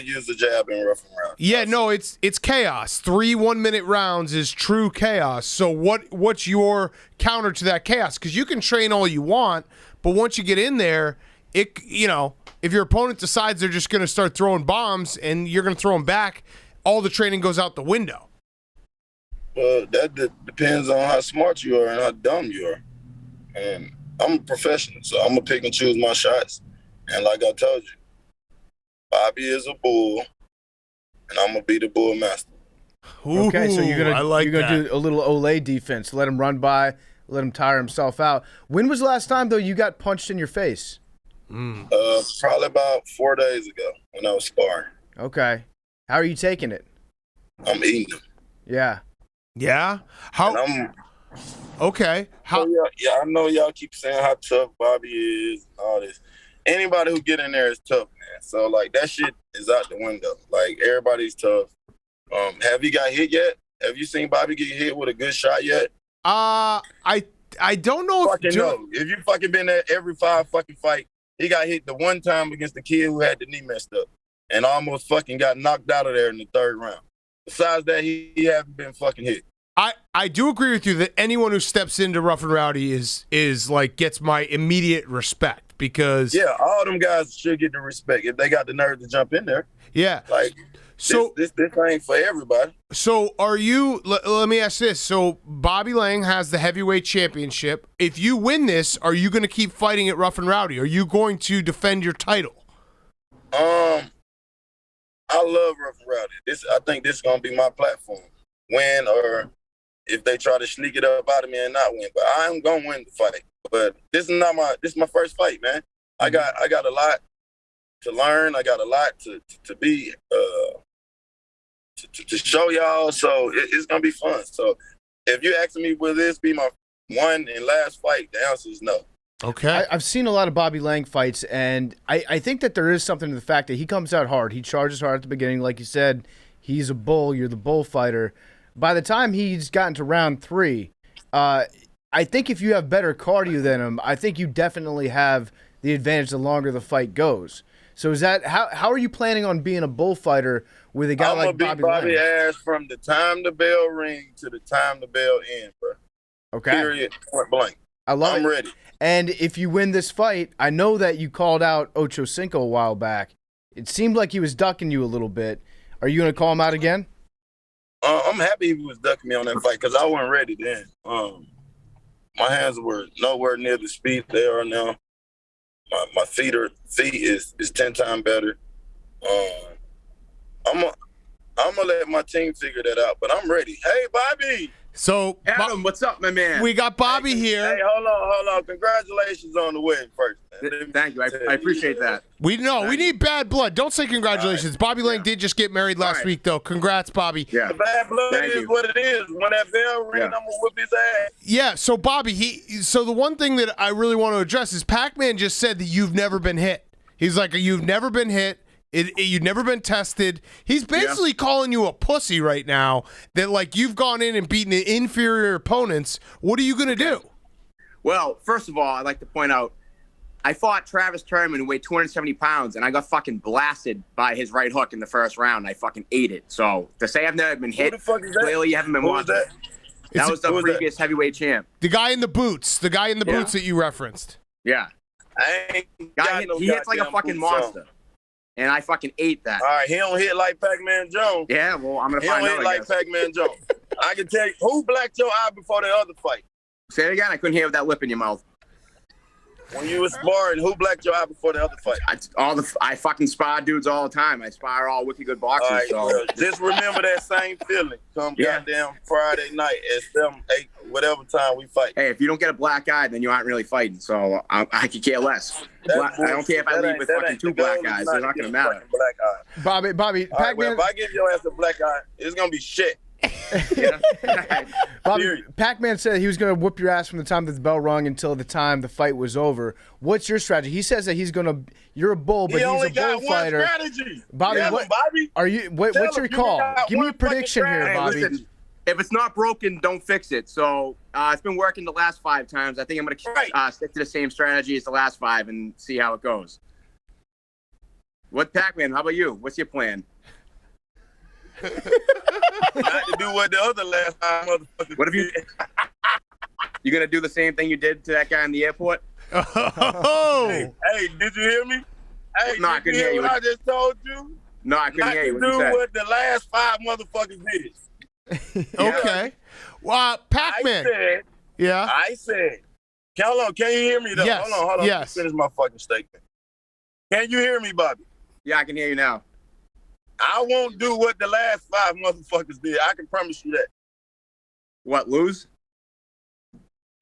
used the jab in Rough and Rowdy. Yeah, no, it's chaos. 3 1-minute rounds is true chaos. So what's your counter to that chaos? Because you can train all you want, but once you get in there, if your opponent decides they're just going to start throwing bombs and you're going to throw them back, all the training goes out the window. Well, that depends on how smart you are and how dumb you are. And I'm a professional, so I'm going to pick and choose my shots. And like I told you, Bobby is a bull, and I'm going to be the bull master. Okay, so you're gonna do a little Olay defense. Let him run by, let him tire himself out. When was the last time, though, you got punched in your face? Probably about 4 days ago when I was sparring. Okay. How are you taking it? I'm eating them. Yeah. Yeah? How? Okay. How? Yeah, I know y'all keep saying how tough Bobby is and all this. Anybody who get in there is tough, man. So, like, that shit is out the window. Like, everybody's tough. Have you got hit yet? Have you seen Bobby get hit with a good shot yet? I don't know if you fucking been there every 5 fucking fight. He got hit the one time against the kid who had the knee messed up and almost fucking got knocked out of there in the 3rd round. Besides that, he haven't been fucking hit. I do agree with you that anyone who steps into Rough and Rowdy is like gets my immediate respect because all them guys should get the respect if they got the nerve to jump in there. Yeah. Like so this ain't for everybody. So are you let me ask this. So Bobby Lang has the heavyweight championship. If you win this, are you going to keep fighting at Rough and Rowdy? Are you going to defend your title? I love Rough and Rowdy. I think this is going to be my platform. Win or if they try to sneak it up out of me and not win. But I'm going to win the fight. But this is my first fight, man. I got a lot to learn. I got a lot to be to show y'all. So it's gonna be fun. So if you asking me, will this be my one and last fight? The answer is no. Okay. I've seen a lot of Bobby Lang fights, and I think that there is something to the fact that he comes out hard. He charges hard at the beginning. Like you said, he's a bull. You're the bullfighter. By the time he's gotten to round 3, I think if you have better cardio than him, I think you definitely have the advantage the longer the fight goes. So is that how are you planning on being a bullfighter with a guy like Bobby Lang? I'm gonna beat Bobby ass from the time the bell ring to the time the bell end, bro. Okay. Period. Point blank. I'm ready. And if you win this fight, I know that you called out Ocho Cinco a while back. It seemed like he was ducking you a little bit. Are you going to call him out again? I'm happy he was ducking me on that fight because I wasn't ready then. My hands were nowhere near the speed they are now. My feet is 10 times better. I'm gonna let my team figure that out, but I'm ready. Hey, Bobby. So, Adam, what's up, my man? We got Bobby here. Hey, hold on. Congratulations on the win first, man. Thank you. I appreciate that. We need bad blood. Don't say congratulations. Right. Bobby Lang did just get married last week, though. Congrats, Bobby. Yeah. The bad blood is what it is. When that bell ring, I'm going to whip his ass. Yeah, so Bobby, so the one thing that I really want to address is Pac-Man just said that you've never been hit. He's like, you've never been hit. You've never been tested. He's basically calling you a pussy right now that, like, you've gone in and beaten the inferior opponents. What are you going to do? Well, first of all, I'd like to point out, I fought Travis Terman, who weighed 270 pounds, and I got fucking blasted by his right hook in the first round. I fucking ate it. So to say I've never been hit, clearly you haven't been watching. That was the previous heavyweight champ. The guy in the boots. The guy in the boots that you referenced. Yeah. He hits like a fucking monster. And I fucking ate that. All right, he don't hit like Pac-Man Jones. Yeah, well, I'm going to find out, He don't hit like Pac-Man Jones. I can tell you, who blacked your eye before the other fight? Say it again. I couldn't hear with that lip in your mouth. When you were sparring, who blacked your eye before the other fight? I fucking spar dudes all the time. I spar all wicked good boxers. Right, so. Just remember that same feeling. Come goddamn Friday night at 7, 8, whatever time we fight. Hey, if you don't get a black eye, then you aren't really fighting. So I could care less. I don't care if I leave with fucking 2 black eyes. They're not going to matter. Bobby, Pac-Man. Right, well, if I give your ass a black eye, it's going to be shit. Bobby, Pac-Man said he was going to whoop your ass from the time that the bell rung until the time the fight was over. What's your strategy? He says that you're a bull, but he's a bullfighter. One strategy. Bobby, Bobby, are you? What's your call? Give me a prediction here, Bobby. Listen, if it's not broken, don't fix it. So it's been working the last 5 times. I think I'm going to stick to the same strategy as the last 5 and see how it goes. What, Pac-Man? How about you? What's your plan? Not to do what the other last time motherfuckers. What if you gonna do the same thing you did to that guy in the airport? Oh! Hey, did you hear me? Hey, no, I couldn't hear you. What I just told you? No, I couldn't hear you. Not to do what the last 5 motherfuckers did. Okay. Well, Pac-Man. I said. Hold on, can you hear me though? Yes. Hold on. Yes. Finish my fucking statement. Can you hear me, Bobby? Yeah, I can hear you now. I won't do what the last 5 motherfuckers did. I can promise you that. What, lose?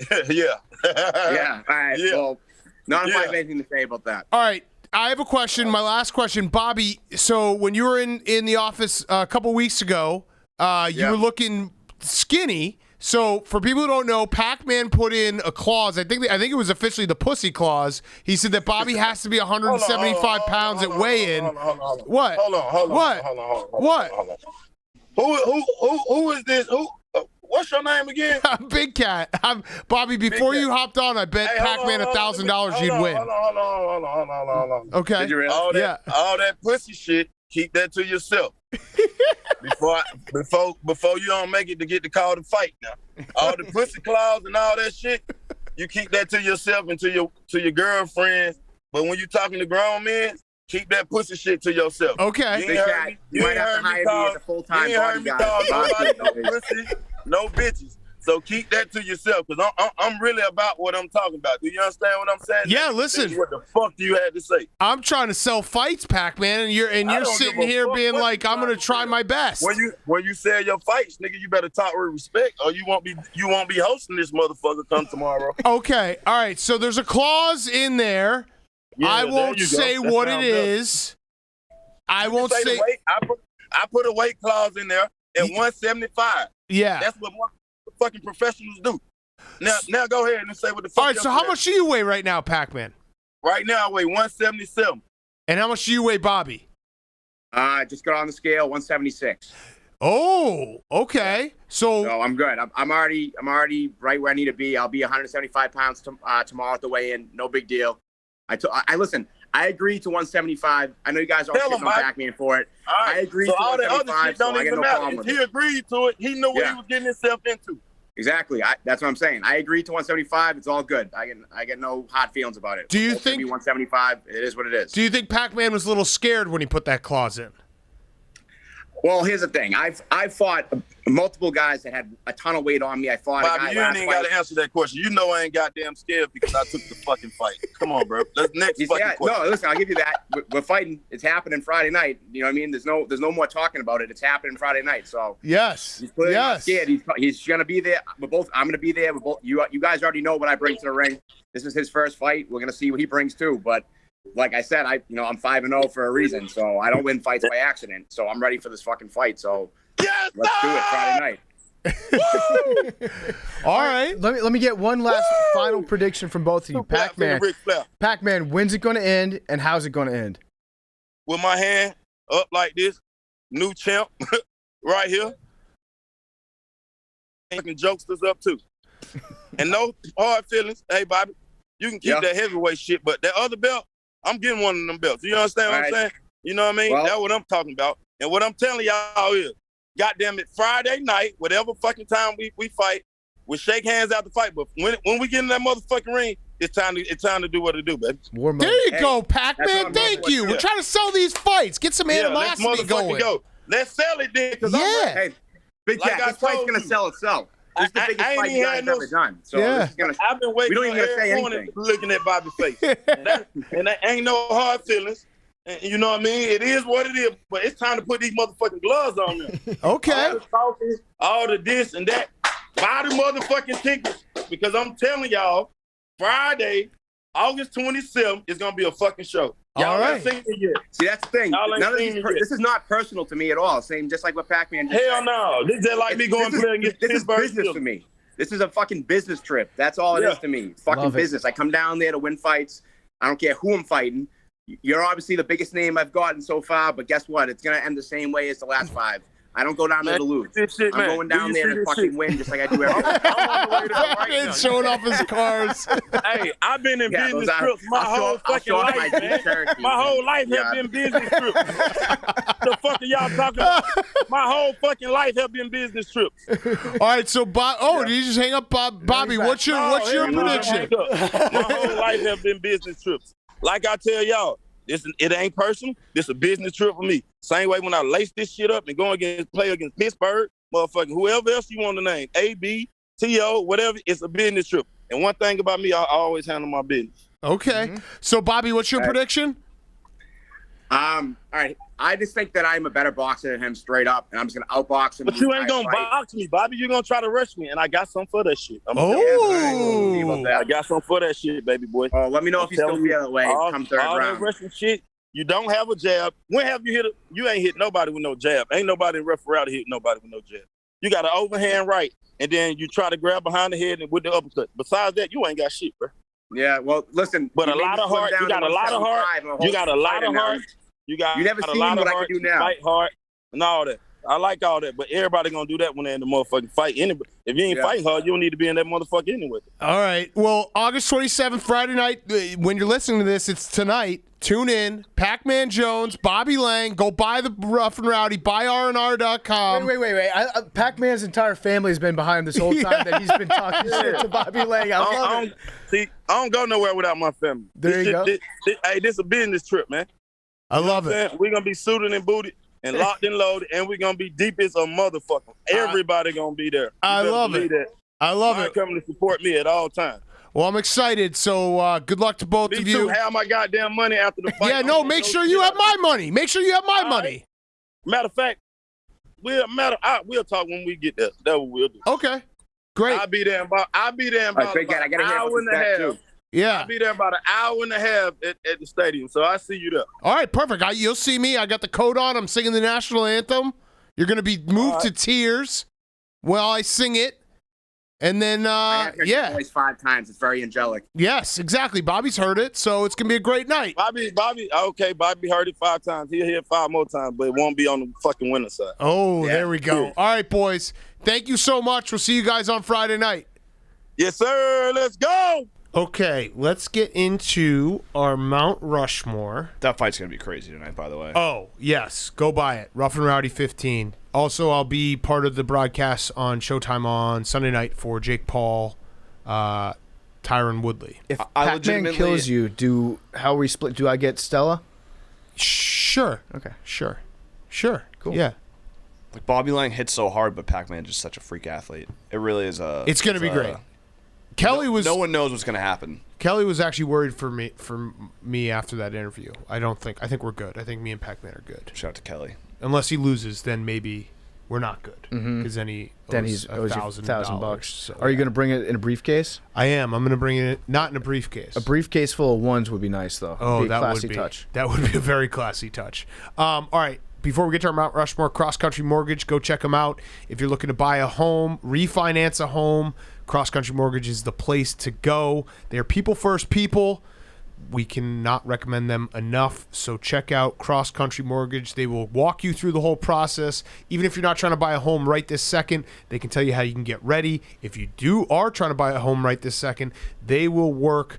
Yeah. Yeah. All right. Yeah. Well, not if I have anything to say about that. All right. I have a question. My last question, Bobby. So when you were in the office a couple weeks ago, you were looking skinny. So for people who don't know, Pac-Man put in a clause. I think it was officially the pussy clause. He said that Bobby has to be 175 pounds at weigh-in. What? Hold on. What? Who is this? What's your name again? Big Cat. Bobby, before you hopped on, I bet Pac-Man $1,000 you'd win. Hold on. Okay. Did you really? All that pussy shit, keep that to yourself. Before you don't make it to get the call to fight now. All the pussy claws and all that shit, you keep that to yourself and to your girlfriends. But when you talking to grown men, keep that pussy shit to yourself. Okay. You might have to hire me as a full-time bodyguard. Nobody, no pussy, no bitches. So keep that to yourself, because I'm really about what I'm talking about. Do you understand what I'm saying? Yeah, listen. What the fuck do you have to say? I'm trying to sell fights, Pac-Man, and you're sitting here being like, I'm gonna try my best. When you sell your fights, nigga, you better talk with respect, or you won't be hosting this motherfucker come tomorrow. Okay, all right. So there's a clause in there I won't say what it is. I won't say. I put a weight clause in there at 175. Yeah. That's what fucking professionals do. Now go ahead and say what the fuck. All right, so how much do you weigh right now, Pac-Man? Right now I weigh 177. And how much do you weigh, Bobby? Just got on the scale, 176. Oh, okay. So I'm good. I'm already right where I need to be. I'll be 175 pounds tomorrow at the weigh-in. No big deal. I listen. I agreed to 175. I know you guys are shitting on Pac-Man for it. All right. I agreed so to all that other shit don't even matter. If he agreed to it, he knew what he was getting himself into. Exactly. That's what I'm saying. I agreed to 175. It's all good. I get no hard feelings about it. Do you think 175? It is what it is. Do you think Pac-Man was a little scared when he put that clause in? Well, here's the thing. I've fought multiple guys that had a ton of weight on me. I fought Bobby, a guy you ain't even got to answer that question. You know I ain't goddamn scared because I took the fucking fight. Come on, bro. Let's next fucking question. No, listen, I'll give you that. We're fighting. It's happening Friday night. You know what I mean? There's no more talking about it. It's happening Friday night. So yes, he's clearly not scared. He's gonna be there. I'm gonna be there. You guys already know what I bring to the ring. This is his first fight. We're gonna see what he brings too. But like I said, I'm 5-0 for a reason. So I don't win fights by accident. So I'm ready for this fucking fight. So let's do it Friday night. All right. Let me get one last final prediction from both of you. Pac-Man, when's it going to end, and how's it going to end? With my hand up like this, new champ right here. Fucking jokesters up too. And no hard feelings. Hey, Bobby, you can keep that heavyweight shit, but that other belt, I'm getting one of them belts. You understand what I'm saying? You know what I mean? Well, that's what I'm talking about. And what I'm telling y'all is, goddamn it, Friday night, whatever fucking time we fight, we'll shake hands out the fight. But when we get in that motherfucking ring, it's time to do what it do, baby. There you go, Pac-Man. Thank you. We're trying to sell these fights. Get some animosity going. Go. Let's sell it then. Hey, Big Cat, this fight's going to sell itself. This is the biggest fight you guys ever done. So this is gonna, I've been waiting every morning looking at Bobby's face. and that ain't no hard feelings. And you know what I mean? It is what it is, but it's time to put these motherfucking gloves on them. Okay. All the talking, all the this and that. Buy the motherfucking tickets because I'm telling y'all, Friday, August 27th is going to be a fucking show. Y'all all right. ain't seen it yet. See, that's the thing. This is not personal to me at all. Same, just like what Pac-Man just Hell no. This is like me going to play against This is business to me. This is a fucking business trip. That's all it is to me. Fucking business. I come down there to win fights. I don't care who I'm fighting. You're obviously the biggest name I've gotten so far, but guess what? It's going to end the same way as the last 5. I don't go down there to lose. I'm going down there to fucking win just like I do every time. I'm on the way there right now. Showing off his cars. Hey, I've been in business trips my whole fucking life, man. My whole life has been business trips. The fuck are y'all talking about? My whole fucking life have been business trips. All right, so did you just hang up, Bobby? What's your prediction? My whole life have been business trips. Like I tell y'all, it ain't personal. This is a business trip for me. Same way when I lace this shit up and play against Pittsburgh, motherfucking whoever else you want to name, AB, TO, whatever, it's a business trip. And one thing about me, I always handle my business. Okay. So, Bobby, what's your prediction? All right. I just think that I'm a better boxer than him straight up, and I'm just going to outbox him. But you ain't going to box me, Bobby. You're going to try to rush me, and I got something for that shit. I got something for that shit, baby boy. Oh, let me know if you still feel that way come third round. All that rushing shit, you don't have a jab. When have you hit you ain't hit nobody with no jab. Ain't nobody in referee to hit nobody with no jab. You got an overhand right, and then you try to grab behind the head and with the uppercut. Besides that, you ain't got shit, bro. Yeah, well, listen. But a lot of heart. You got a lot of heart. You got a lot of heart. You never seen what I can do now. Fight hard and all that. I like all that, but everybody gonna do that when they're in the motherfucking fight. Anybody, if you ain't fighting hard, you don't need to be in that motherfucker anyway. All right. Well, August 27th, Friday night. When you're listening to this, it's tonight. Tune in. Pac-Man Jones, Bobby Lang. Go buy the Rough and Rowdy. Buy RNR.com. Wait. Pac-Man's entire family has been behind this whole time that he's been talking shit to Bobby Lang. I love it. See, I don't go nowhere without my family. There you go. Hey, this is a business trip, man. I love it. We're going to be suited and booted and locked and loaded, and we're going to be deep as a motherfucker. Everybody going to be there. I love it. I love it. Coming to support me at all times. Well, I'm excited, so good luck to both of you. Me too. Have my goddamn money after the fight. Yeah, no, make sure you have my money. Make sure you have my money. Matter of fact, we'll talk when we get there. That's what we'll do. Okay. Great. I'll be there in about I got to hear hour and a half. Yeah. I'll be there about an hour and a half at the stadium, so I'll see you there. All right, perfect. You'll see me. I got the coat on. I'm singing the national anthem. You're going to be moved to tears while I sing it. And then, I have heard your voice 5 times. It's very angelic. Yes, exactly. Bobby's heard it, so it's going to be a great night. Bobby, okay, Bobby heard it 5 times. He'll hear it 5 more times, but it won't be on the fucking winner side. Oh, there we go. All right, boys. Thank you so much. We'll see you guys on Friday night. Yes, sir. Let's go. Okay, let's get into our Mount Rushmore. That fight's going to be crazy tonight, by the way. Oh, yes. Go buy it. Rough and Rowdy 15. Also, I'll be part of the broadcast on Showtime on Sunday night for Jake Paul, Tyron Woodley. If I Pac-Man legitimately- kills you, how we split? Do I get Stella? Sure. Okay. Sure. Cool. Yeah. Like Bobby Lang hits so hard, but Pac-Man is just such a freak athlete. It really is a. It's going to be great. Kelly was No one knows what's going to happen. Kelly was actually worried for me after that interview. I think we're good. I think me and Pac-Man are good. Shout out to Kelly. Unless he loses, then maybe we're not good. Because then he owes owes you $1,000. $1,000. So, Are you going to bring it in a briefcase? I am. I'm going to bring it not in a briefcase. A briefcase full of ones would be nice, though. Oh, be a that classy would be touch. That would be a very classy touch. All right. Before we get to our Mount Rushmore, Cross Country Mortgage, go check them out. If you're looking to buy a home, refinance a home, Cross Country Mortgage is the place to go. They're people first people. We cannot recommend them enough. So check out Cross Country Mortgage. They will walk you through the whole process. Even if you're not trying to buy a home right this second, they can tell you how you can get ready. If you are trying to buy a home right this second, they will work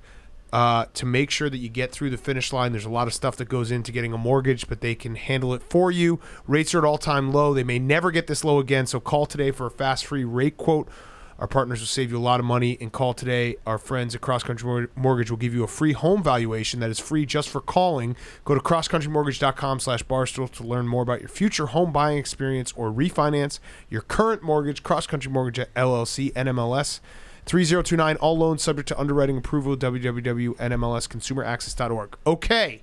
to make sure that you get through the finish line. There's a lot of stuff that goes into getting a mortgage, but they can handle it for you. Rates are at all-time low. They may never get this low again, so call today for a fast, free rate quote. Our partners will save you a lot of money, and call today. Our friends at Cross Country Mortgage will give you a free home valuation that is free just for calling. Go to crosscountrymortgage.com/barstool to learn more about your future home buying experience or refinance your current mortgage. Cross Country Mortgage at LLC, NMLS 3029. All loans subject to underwriting approval. www.nmlsconsumeraccess.org. Okay,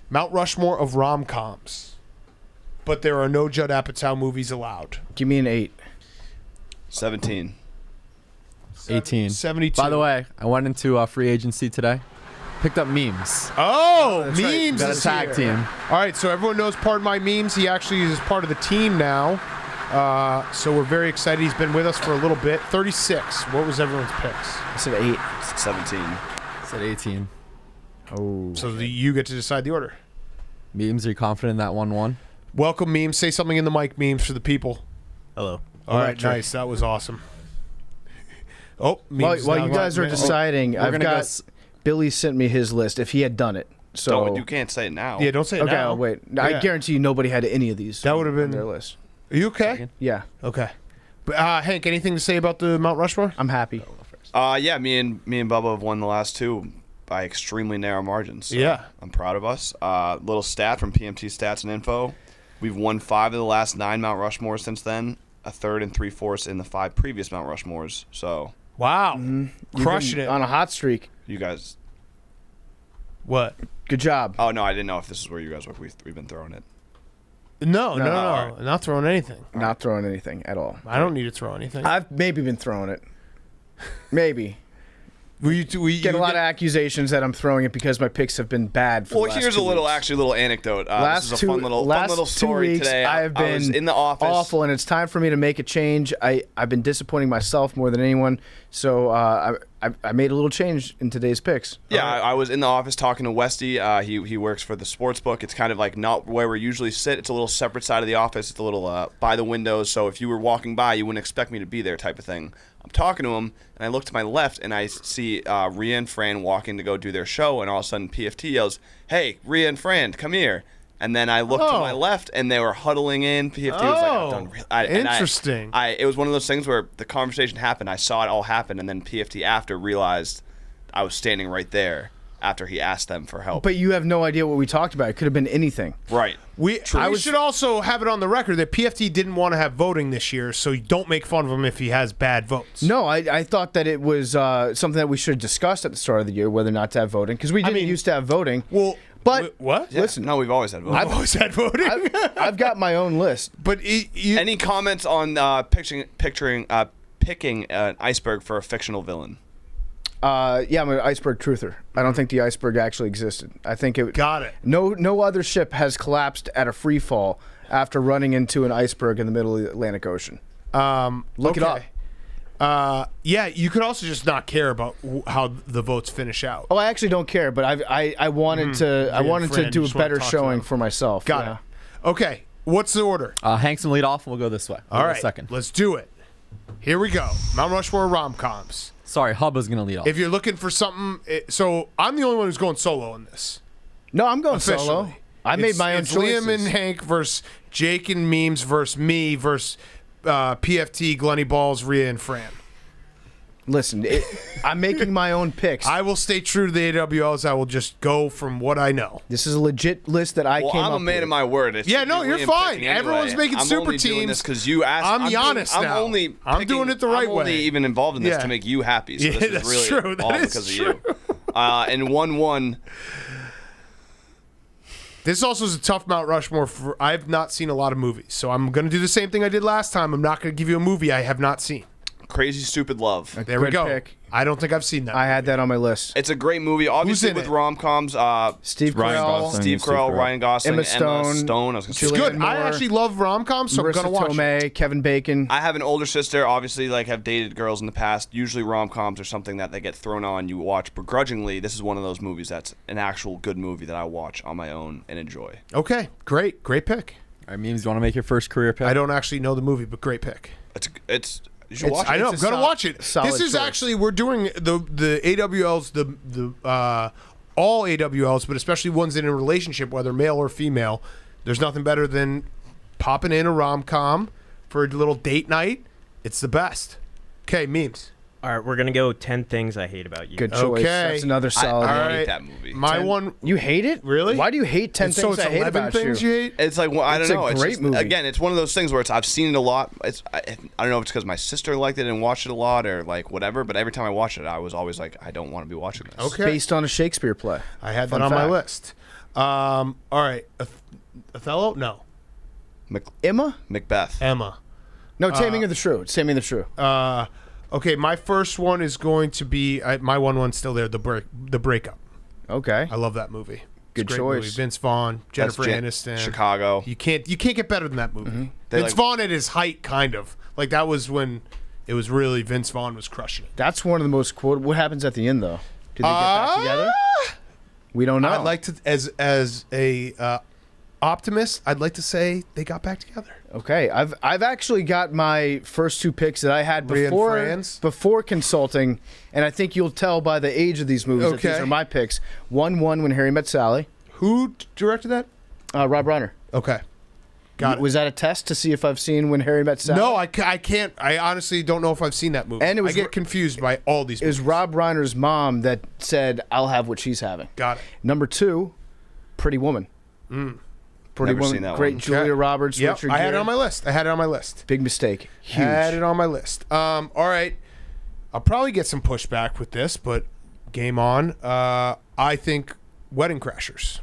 Mount Rushmore of rom-coms, but there are no Judd Apatow movies allowed. Give me an 8. 17. 18. 72. By the way, I went into free agency today. Picked up memes. Oh, That's right. memes Got a is tag here. team. All right, so everyone knows Pardon My Memes. He actually is part of the team now. So we're very excited. He's been with us for a little bit. 36. What was everyone's picks? I said 8. 17. I said 18. Oh. So you get to decide the order. Memes, are you confident in that 1-1? Welcome, Memes. Say something in the mic, Memes, for the people. Hello. All right, nice. That was awesome. Oh, Memes. While you guys are deciding, I've got Billy sent me his list if he had done it. So Don't, you can't say it now. Yeah, don't say it okay, now. I'll wait. I Yeah. guarantee you nobody had any of these. That would have on been their list. Are you okay? Yeah, Okay. But, Hank, anything to say about the Mount Rushmore? I'm happy. Yeah, me and Bubba have won the last two by extremely narrow margins. So Yeah. I'm proud of us. Little stat from PMT Stats and Info. We've won 5 of the last 9 Mount Rushmores since then. A third and 3/4 in the 5 previous Mount Rushmores. So Wow. You've Crushing been it. on a hot streak. you guys. What? Good job. Oh no, I didn't know if this is where you guys were. We've been throwing it. No. all Not throwing anything. Not throwing anything at all. I don't need to throw anything. I've maybe been throwing it. Maybe. We Get a lot of accusations that I'm throwing it because my picks have been bad for the Well, last here's 2 a little weeks. little anecdote. Last this is a fun little 2 story weeks, today. I have been was in the office. awful, and it's time for me to make a change. I've been disappointing myself more than anyone, so I made a little change in today's picks. Yeah, I was in the office talking to Westy. He works for the sports book. It's kind of like not where we usually sit. It's a little separate side of the office. It's a little by the windows. So if you were walking by, you wouldn't expect me to be there type of thing. I'm talking to him, and I look to my left, and I see Rhea and Fran walking to go do their show, and all of a sudden PFT yells, "Hey, Rhea and Fran, come here." And then I looked to my left, and they were huddling in. PFT was like, "I've done interesting. It was one of those things where the conversation happened. I saw it all happen, and then PFT after realized I was standing right there after he asked them for help. But you have no idea what we talked about. It could have been anything. Right. We should also have it on the record that PFT didn't want to have voting this year, so you don't make fun of him if he has bad votes. No, I thought that it was something that we should have discussed at the start of the year, whether or not to have voting, because we didn't used to have voting. Well, but what? Yeah. Listen, No, we've always had voting. I've always had voting. I've got my own list. But Any comments on picking an iceberg for a fictional villain? Yeah, I'm an iceberg truther. I don't think the iceberg actually existed. I think it. Got it. No other ship has collapsed at a free fall after running into an iceberg in the middle of the Atlantic Ocean. Look it up. Yeah, you could also just not care about how the votes finish out. Oh, I actually don't care, but I wanted to do a better showing for myself. Got it. Okay, what's the order? Hank's gonna lead off, and we'll go this way. All right, second. let's do it. Here we go. Mount Rushmore rom-coms. Sorry, Hubba's gonna lead off. If you're looking for something, so I'm the only one who's going solo in this. No, I'm going Officially. solo. I made my own choices. Liam and Hank versus Jake and Memes versus me versus PFT, Glenny Balls, Rhea, and Fran. Listen, I'm making my own picks. I will stay true to the AWLs. I will just go from what I know. This is a legit list that I came up with. I'm a man of my word. It Yeah, no, you're fine. anyway. Everyone's making I'm super only doing teams. this because you asked. I'm the honest now. I'm doing it the right I'm only way. even involved in this Yeah. to make you happy. So Yeah, this that's is really true. That all is because true. of you. And 1-1. This also is a tough Mount Rushmore. I've not seen a lot of movies, so I'm going to do the same thing I did last time. I'm not going to give you a movie I have not seen. Crazy Stupid Love. There we Good go. pick. I don't think I've seen that. I had that on my list. It's a great movie. Obviously in with it? rom-coms, Steve Ryan Carell, Gosling. Steve Carell, Ryan Gosling, Emma Stone, I was going to It's say. Julianne good. I Moore, actually love rom-coms, so I'm going to Marissa watch it. Tomei, Kevin Bacon. I have an older sister, obviously, like, have dated girls in the past. Usually rom-coms are something that they get thrown on, you watch begrudgingly. This is one of those movies that's an actual good movie that I watch on my own and enjoy. Okay, great. Great pick. All right, Memes, you want to make your first career pick? I don't actually know the movie, but great pick. You should watch it. I know. I'm It's going a to watch it. solid This is choice. actually, we're doing the AWLs, all AWLs, but especially ones in a relationship, whether male or female. There's nothing better than popping in a rom-com for a little date night. It's the best. Okay, Memes. All right, we're gonna go 10 things I hate about you. Good choice. Okay. That's another solid I one. hate right. that movie. My one. You hate it? Really? Why do you hate 10 So things it's I hate 11 about things you? you hate? It's like, well, I It's don't a know. It's great just, movie. Again, it's one of those things where I've seen it a lot. I don't know if it's because my sister liked it and watched it a lot or like whatever, but every time I watched it, I was always like, I don't want to be watching this. Okay. Based on a Shakespeare play. I had Fun that on my fact. list. All right. Othello? No. Emma? Macbeth. Emma. No, Taming of the Shrew. It's Taming of the Shrew. Okay, my first one is going to be my one's still there. The breakup. Okay. I love that movie. It's Good a great choice. Movie. Vince Vaughn, Jennifer That's Aniston, Chicago. You can't get better than that movie. Mm-hmm. They Vince Vaughn at his height, kind of like that was when it was really Vince Vaughn was crushing it. That's one of the most quoted. What happens at the end, though? Do they get back together? We don't know. I'd like to, as a optimist, I'd like to say they got back together. Okay, I've actually got my first two picks that I had Rhea and before Fran's? before consulting, and I think you'll tell by the age of these movies that Okay. these are my picks. 1-1 When Harry Met Sally. Who directed that? Rob Reiner. Okay, got it. Was that a test to see if I've seen When Harry Met Sally? No, I can't. I honestly don't know if I've seen that movie. And it was I get confused by all these It was movies. Rob Reiner's mom that said, "I'll have what she's having." Got it. Number 2, Pretty Woman. Pretty Never Woman. seen that Great one. Julia Roberts. Yep, Richard I had it Gere. on my list. Big mistake. Huge. Had it on my list. All right. I'll probably get some pushback with this, but game on. I think Wedding Crashers.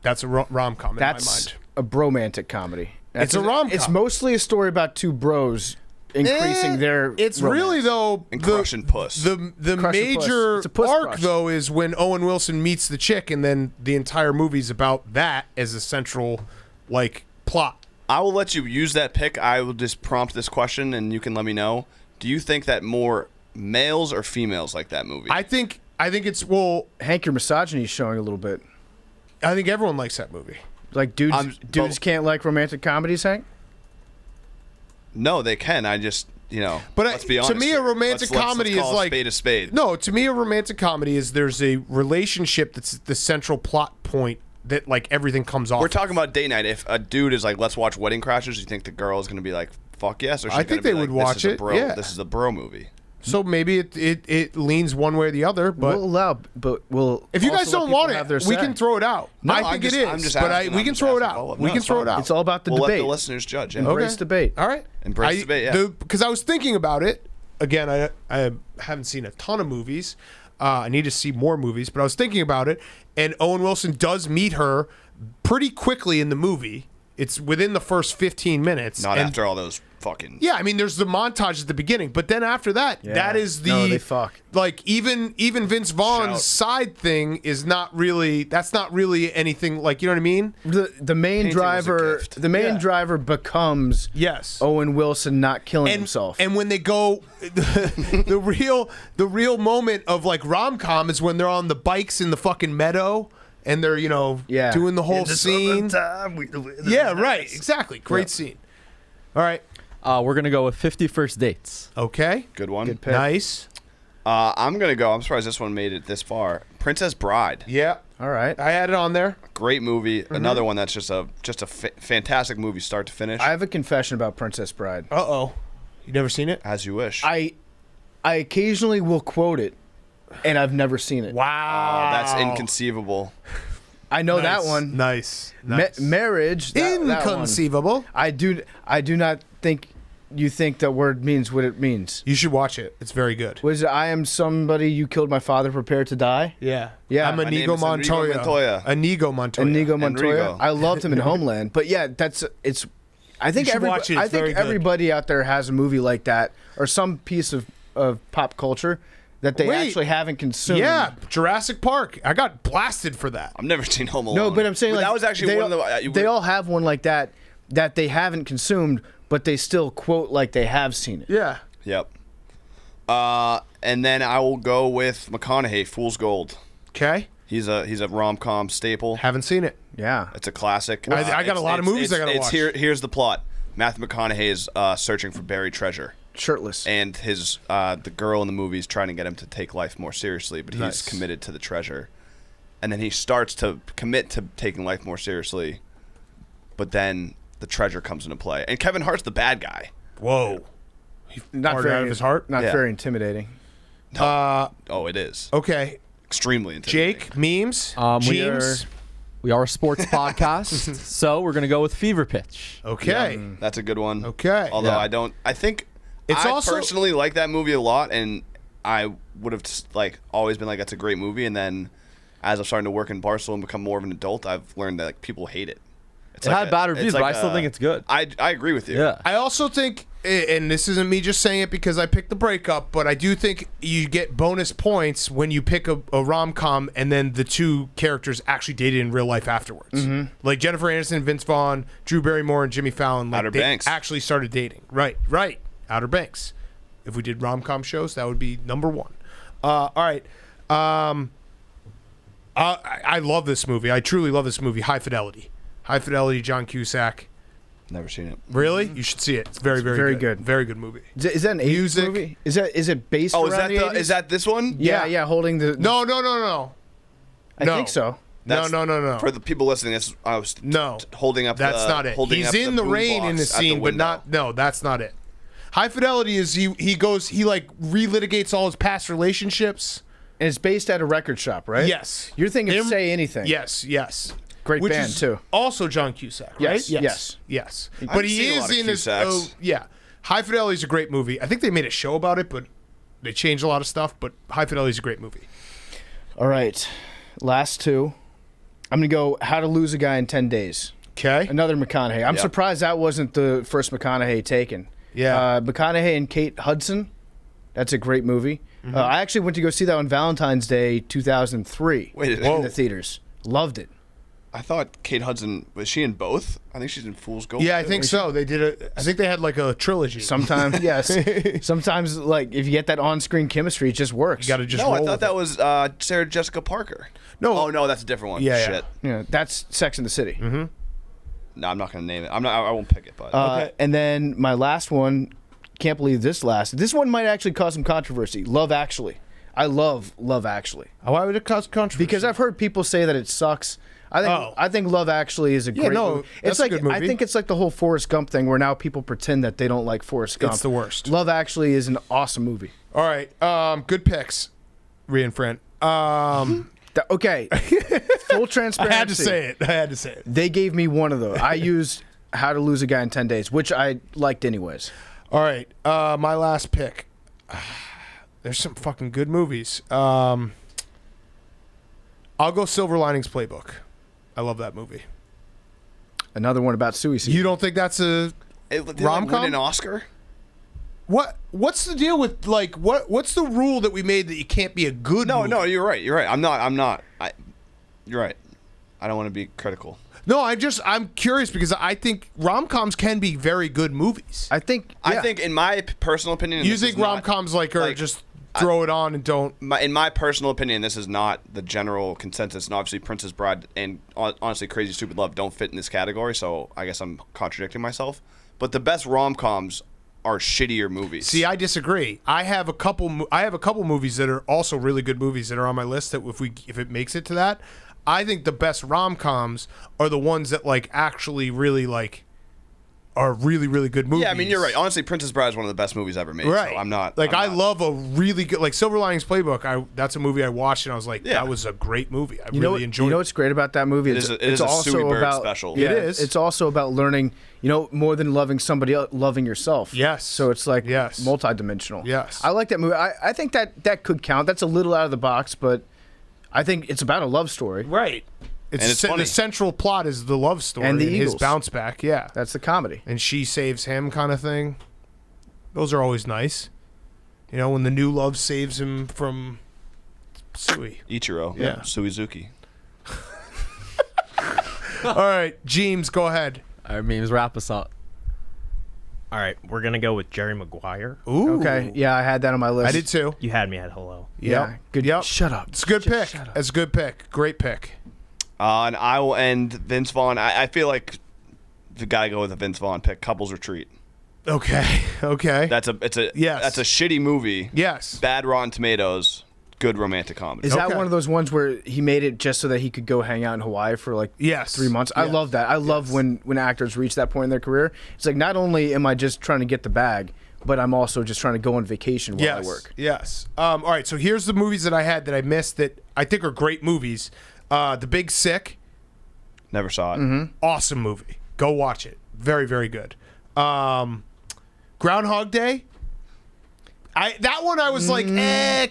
That's a rom-com in my That's mind. a bromantic comedy. It's a rom-com. It's mostly a story about two bros increasing their. It's romance. really though And crushing puss. The Crushing major puss. It's a puss arc crush. though is when Owen Wilson meets the chick, and then the entire movie's about that as a central like plot. I will let you use that pick. I will just prompt this question, and you can let me know. Do you think that more males or females like that movie? I think it's Hank, your misogyny is showing a little bit. I think everyone likes that movie. Like dudes both. can't like romantic comedies, Hank. No, they can. I just, But let's be honest. to me, here. a romantic Let's comedy call is a like spade a spade. No, to me, a romantic comedy is there's a relationship that's the central plot point that like everything comes off. We're talking about date night. If a dude is like, let's watch Wedding Crashers, you think the girl is going to be like, fuck yes? Or she's I think gonna be they would like, watch this is it, A bro, yeah. This is a bro movie. So maybe it leans one way or the other, but we'll allow, but we'll. if you guys also let don't want people have it, their we say. can throw it out. No, I think it is, I'm just but asking, we I'm can just throw it asking out. all of- We no, can it's throw it fine. out. It's all about the We'll let debate. the listeners judge. Yeah. Embrace debate. All right. Embrace debate, yeah. Because I was thinking about it. Again, I haven't seen a ton of movies. I need to see more movies, but I was thinking about it, and Owen Wilson does meet her pretty quickly in the movie, It's within the first 15 minutes. Not after all those fucking. Yeah, I mean, there's the montage at the beginning, but then after that, that is the. No, they fuck. Like even Vince Vaughn's side thing is not really. That's not really anything. Like, you know what I mean? The main driver becomes Owen Wilson not killing himself. And when they go, the real moment of like rom-com is when they're on the bikes in the fucking meadow. And they're, doing the whole scene. Right. Exactly. Great scene. All right. We're going to go with 50 First Dates. Okay. Good one. Good pick. Nice. I'm going to go. I'm surprised this one made it this far. Princess Bride. Yeah. All right. I had it on there. Great movie. Another one that's just a fantastic movie start to finish. I have a confession about Princess Bride. Uh-oh. You never seen it? As you wish. I occasionally will quote it, and I've never seen it. Wow. That's inconceivable. I know that one. Nice. Marriage. That Inconceivable. one. I do not think you think that word means what it means. You should watch it. It's very good. Was it, I am somebody you killed my father, prepare to die? Yeah. Yeah. I'm Inigo Montoya. Inigo Montoya. Enrico. I loved him in Homeland. But yeah, I think everybody out there has a movie like that or some piece of pop culture that they actually haven't consumed. Yeah, Jurassic Park. I got blasted for that. I've never seen Home Alone. No, but I'm saying that was actually one of the. They all have one like that they haven't consumed, but they still quote like they have seen it. Yeah. Yep. And then I will go with McConaughey, Fool's Gold. Okay. He's a rom-com staple. Haven't seen it. Yeah. It's a classic. I got a lot of movies I got to watch. Here's the plot. Matthew McConaughey is searching for buried treasure. Shirtless. And his the girl in the movie is trying to get him to take life more seriously, but he's committed to the treasure. And then he starts to commit to taking life more seriously, but then the treasure comes into play. And Kevin Hart's the bad guy. Whoa. Not very out of his heart? Not very intimidating. Oh, it is. Okay. Extremely intimidating. Jake, memes? We are a sports podcast, so we're going to go with Fever Pitch. Okay. Yeah, that's a good one. Okay. Although I think I personally like that movie a lot, and I would have always been like, that's a great movie. And then as I'm starting to work in Barstool and become more of an adult, I've learned that people hate it. It had bad reviews, but I still think it's good. I agree with you. Yeah. I also think, and this isn't me just saying it because I picked the breakup, but I do think you get bonus points when you pick a rom-com and then the two characters actually dated in real life afterwards. Mm-hmm. Like Jennifer Aniston, Vince Vaughn, Drew Barrymore, and Jimmy Fallon. Outer Banks. Actually started dating. Right. Outer Banks. If we did rom-com shows, that would be number one. All right. I love this movie. I truly love this movie. High Fidelity. High Fidelity, John Cusack. Never seen it. Really? You should see it. It's very, very good. Very good movie. Is that an 80s movie? Is it based around the 80s? Is that this one? Yeah, holding the... No. I think so. No. For the people listening, I was holding up. That's not it. He's in the rain in the scene, but not. No, that's not it. High Fidelity is he like relitigates all his past relationships, and it's based at a record shop, right? Yes. You're thinking Say Anything. Yes. Great Which band is too. Also John Cusack, right? Yes. But he is in his. High Fidelity is a great movie. I think they made a show about it, but they changed a lot of stuff. But High Fidelity is a great movie. All right, last two. I'm gonna go How to Lose a Guy in 10 Days. Okay. Another McConaughey. I'm surprised that wasn't the first McConaughey taken. Yeah. McConaughey and Kate Hudson. That's a great movie. Mm-hmm. I actually went to go see that on Valentine's Day 2003 in the theaters. Loved it. I thought Kate Hudson, was she in both? I think she's in Fool's Gold. Yeah, I think so. They did I think they had like a trilogy. Sometimes, yes. Sometimes, like, if you get that on-screen chemistry, it just works. You got to just No, roll I thought that was Sarah Jessica Parker. No. Oh, no, that's a different one. Yeah, Shit. Yeah, that's Sex and the City. Mm-hmm. No, I'm not going to name it. I won't pick it, but. Okay. And then my last one, can't believe this last. This one might actually cause some controversy. Love Actually. I love Love Actually. Why would it cause controversy? Because I've heard people say that it sucks. I think Love Actually is a great movie. It's like a good movie. I think it's like the whole Forrest Gump thing where now people pretend that they don't like Forrest Gump. It's the worst. Love Actually is an awesome movie. All right. Good picks, Rhea and Friend. Okay. Full transparency. I had to say it. They gave me one of those. I used How to Lose a Guy in 10 Days, which I liked anyways. All right. My last pick. There's some fucking good movies. I'll go Silver Linings Playbook. I love that movie. Another one about suicide. You don't think that's a rom-com? Win an Oscar? What's the deal with like what's the rule that we made that you can't be a good movie? No, you're right. You're right. I'm not. You're right. I don't want to be critical. No, I'm curious because I think rom-coms can be very good movies. I think in my personal opinion, You think rom-coms are just throw it on and don't. In my personal opinion, this is not the general consensus. And obviously, Princess Bride and honestly, Crazy Stupid Love don't fit in this category. So I guess I'm contradicting myself. But the best rom-coms are shittier movies. See, I disagree. I have a couple movies that are also really good movies that are on my list that if it makes it to that, I think the best rom-coms are the ones that like actually really like are really, really good movies. Yeah, I mean, you're right. Honestly, Princess Bride is one of the best movies ever made. Right. So I'm not. I love a really good, like Silver Linings Playbook. That's a movie I watched and I was like, that was a great movie. I really enjoyed it. You know what's great about that movie? It is also a Suey Bird about special. Yeah, it is. It's also about learning, more than loving somebody else, loving yourself. Yes. So it's like Yes. multidimensional. Yes. I like that movie. I think that could count. That's a little out of the box, but I think it's about a love story. Right. And it's funny. The central plot is the love story And the his Eagles. bounce back. Yeah. That's the comedy. And she saves him kind of thing. Those are always nice. When the new love saves him from Suey. Ichiro. Yeah. Suizuki. All right, James, go ahead. All right, memes, wrap us up. All right, we're gonna go with Jerry Maguire. Ooh. Okay. Yeah, I had that on my list. I did too. You had me at hello. Yeah. Yep. Good. Yep. Shut up. It's a good pick. shut up. It's a good pick. Great pick. And I will end Vince Vaughn. I feel like you gotta go with a Vince Vaughn pick. Couples Retreat. Okay. Okay. That's a shitty movie. Yes. Bad Rotten Tomatoes. Good romantic comedy. Is that Okay. one of those ones where he made it just so that he could go hang out in Hawaii for like Yes. 3 months? I Yes. love that. I love when actors reach that point in their career. It's like not only am I just trying to get the bag, but I'm also just trying to go on vacation while I work. Yes. All right. So here's the movies that I had that I missed that I think are great movies. The Big Sick. Never saw it. Mm-hmm. Awesome movie. Go watch it. Very, very good. Groundhog Day. That one I was like,